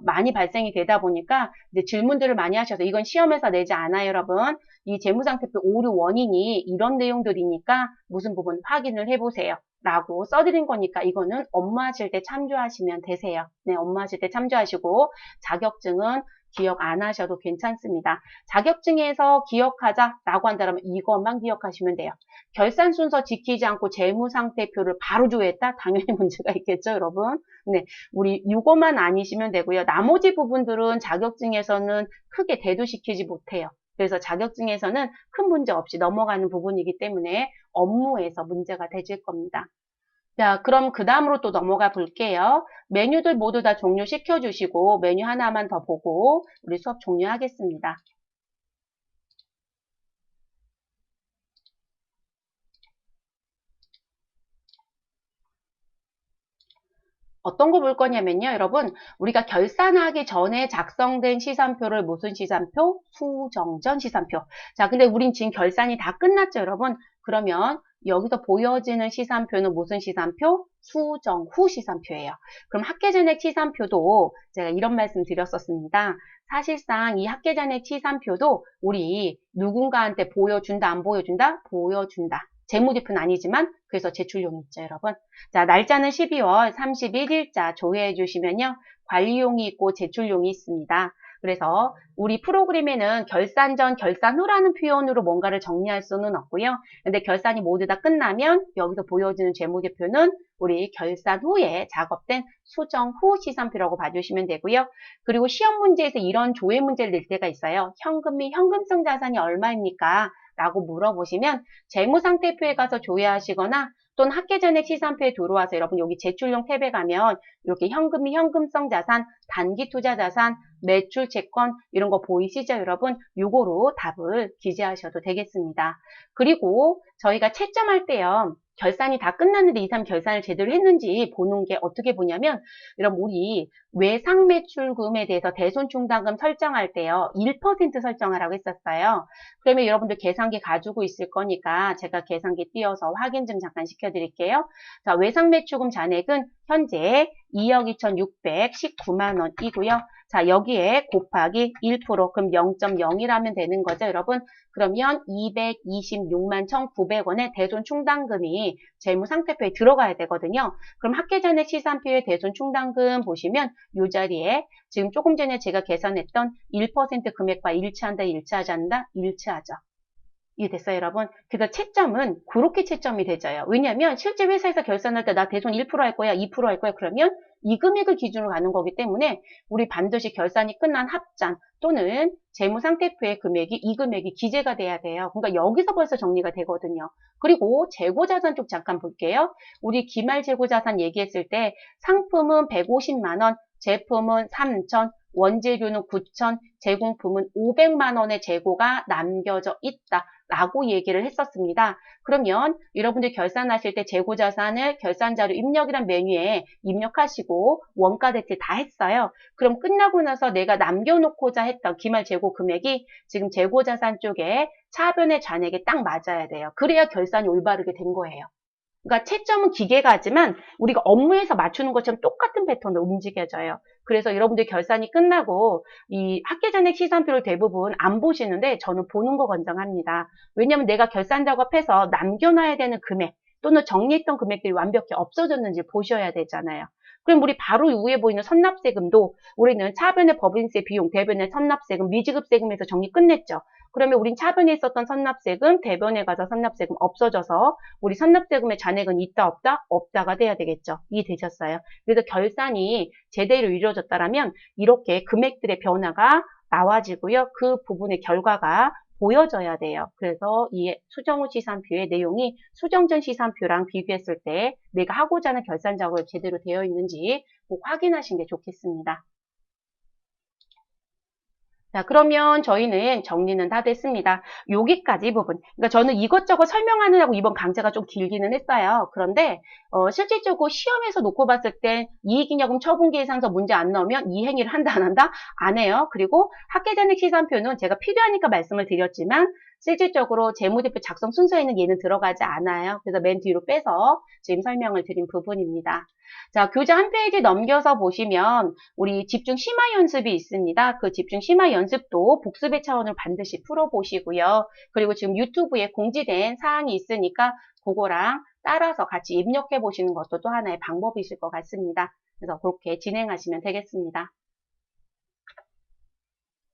많이 발생이 되다 보니까 이제 질문들을 많이 하셔서 이건 시험에서 내지 않아요, 여러분. 이 재무상태표 오류 원인이 이런 내용들이니까 무슨 부분 확인을 해보세요. 라고 써드린 거니까 이거는 업무하실 때 참조하시면 되세요. 네, 업무하실 때 참조하시고 자격증은 기억 안 하셔도 괜찮습니다. 자격증에서 기억하자라고 한다면 이것만 기억하시면 돼요. 결산 순서 지키지 않고 재무상태표를 바로 조회했다? 당연히 문제가 있겠죠, 여러분. 네, 우리 이것만 아니시면 되고요. 나머지 부분들은 자격증에서는 크게 대두시키지 못해요. 그래서 자격증에서는 큰 문제 없이 넘어가는 부분이기 때문에 업무에서 문제가 되질 겁니다. 자, 그럼 그 다음으로 또 넘어가 볼게요. 메뉴들 모두 다 종료시켜 주시고 메뉴 하나만 더 보고 우리 수업 종료하겠습니다. 어떤 거 볼 거냐면요, 여러분. 우리가 결산하기 전에 작성된 시산표를 무슨 시산표? 수정전 시산표. 자, 근데 우린 지금 결산이 다 끝났죠, 여러분. 그러면 여기서 보여지는 시산표는 무슨 시산표? 수정 후 시산표예요. 그럼 학계전액 시산표도 제가 이런 말씀 드렸었습니다. 사실상 이 학계전액 시산표도 우리 누군가한테 보여준다, 안 보여준다? 보여준다. 재무제표는 아니지만 그래서 제출용이 있죠, 여러분. 자, 날짜는 12월 31일자 조회해 주시면요. 관리용이 있고 제출용이 있습니다. 그래서 우리 프로그램에는 결산 전, 결산 후라는 표현으로 뭔가를 정리할 수는 없고요. 근데 결산이 모두 다 끝나면 여기서 보여지는 재무제표는 우리 결산 후에 작업된 수정 후 시산표라고 봐주시면 되고요. 그리고 시험 문제에서 이런 조회 문제를 낼 때가 있어요. 현금 및 현금성 자산이 얼마입니까? 라고 물어보시면 재무상태표에 가서 조회하시거나 또는 학계전액 시산표에 들어와서 여러분 여기 제출용 탭에 가면 이렇게 현금 및 현금성 자산, 단기 투자 자산, 매출 채권 이런 거 보이시죠, 여러분? 요거로 답을 기재하셔도 되겠습니다. 그리고 저희가 채점할 때요. 결산이 다 끝났는데 2, 3 결산을 제대로 했는지 보는 게 어떻게 보냐면 여러분 우리 외상 매출금에 대해서 대손충당금 설정할 때요. 1% 설정하라고 했었어요. 그러면 여러분들 계산기 가지고 있을 거니까 제가 계산기 띄워서 확인 좀 잠깐 시켜드릴게요. 자, 외상 매출금 잔액은 현재 2억 2,619만 원이고요. 자, 여기에 곱하기 1%, 그럼 0.0이라면 되는 거죠, 여러분? 그러면 226만 1,900원의 대손 충당금이 재무상태표에 들어가야 되거든요. 그럼 학계전액 시산표의 대손 충당금 보시면 이 자리에 지금 조금 전에 제가 계산했던 1% 금액과 일치한다, 일치하지 않는다? 일치하죠. 이해됐어요, 여러분? 그래서 채점은 그렇게 채점이 되져요. 왜냐하면 실제 회사에서 결산할 때 나 대손 1% 할 거야, 2% 할 거야, 그러면 이 금액을 기준으로 가는 거기 때문에 우리 반드시 결산이 끝난 합장 또는 재무상태표의 금액이 이 금액이 기재가 돼야 돼요. 그러니까 여기서 벌써 정리가 되거든요. 그리고 재고자산 쪽 잠깐 볼게요. 우리 기말 재고자산 얘기했을 때 상품은 150만 원, 제품은 3천, 원재료는 9천, 제공품은 500만 원의 재고가 남겨져 있다. 라고 얘기를 했었습니다. 그러면 여러분들 결산하실 때 재고자산을 결산자료 입력이란 메뉴에 입력하시고 원가 대체 다 했어요. 그럼 끝나고 나서 내가 남겨놓고자 했던 기말 재고 금액이 지금 재고자산 쪽에 차변의 잔액에 딱 맞아야 돼요. 그래야 결산이 올바르게 된 거예요. 그러니까 채점은 기계가 하지만 우리가 업무에서 맞추는 것처럼 똑같은 패턴으로 움직여져요. 그래서 여러분들 결산이 끝나고 이 학계전액 시산표를 대부분 안 보시는데 저는 보는 거 권장합니다. 왜냐하면 내가 결산 작업해서 남겨놔야 되는 금액 또는 정리했던 금액들이 완벽히 없어졌는지 보셔야 되잖아요. 그럼 우리 바로 위에 보이는 선납세금도 우리는 차변의 법인세 비용, 대변의 선납세금, 미지급세금에서 정리 끝냈죠. 그러면 우린 차변에 있었던 선납세금, 대변에 가서 선납세금 없어져서 우리 선납세금의 잔액은 있다 없다? 없다가 돼야 되겠죠. 이해되셨어요? 그래서 결산이 제대로 이루어졌다면 이렇게 금액들의 변화가 나와지고요. 그 부분의 결과가 보여져야 돼요. 그래서 이 수정후 시산표의 내용이 수정전 시산표랑 비교했을 때 내가 하고자 하는 결산 작업이 제대로 되어 있는지 꼭 확인하시는 게 좋겠습니다. 자, 그러면 저희는 정리는 다 됐습니다. 여기까지 부분. 그러니까 저는 이것저것 설명하느라고 이번 강좌가 좀 길기는 했어요. 그런데 실질적으로 시험에서 놓고 봤을 땐 이익잉여금 처분계산서 문제 안 나오면 이 행위를 한다 안 한다? 안 해요. 그리고 학계전액 시산표는 제가 필요하니까 말씀을 드렸지만 실질적으로 재무제표 작성 순서에는 얘는 들어가지 않아요. 그래서 맨 뒤로 빼서 지금 설명을 드린 부분입니다. 자, 교재 한 페이지 넘겨서 보시면 우리 집중 심화 연습이 있습니다. 그 집중 심화 연습도 복습의 차원을 반드시 풀어보시고요. 그리고 지금 유튜브에 공지된 사항이 있으니까 그거랑 따라서 같이 입력해 보시는 것도 또 하나의 방법이실 것 같습니다. 그래서 그렇게 진행하시면 되겠습니다.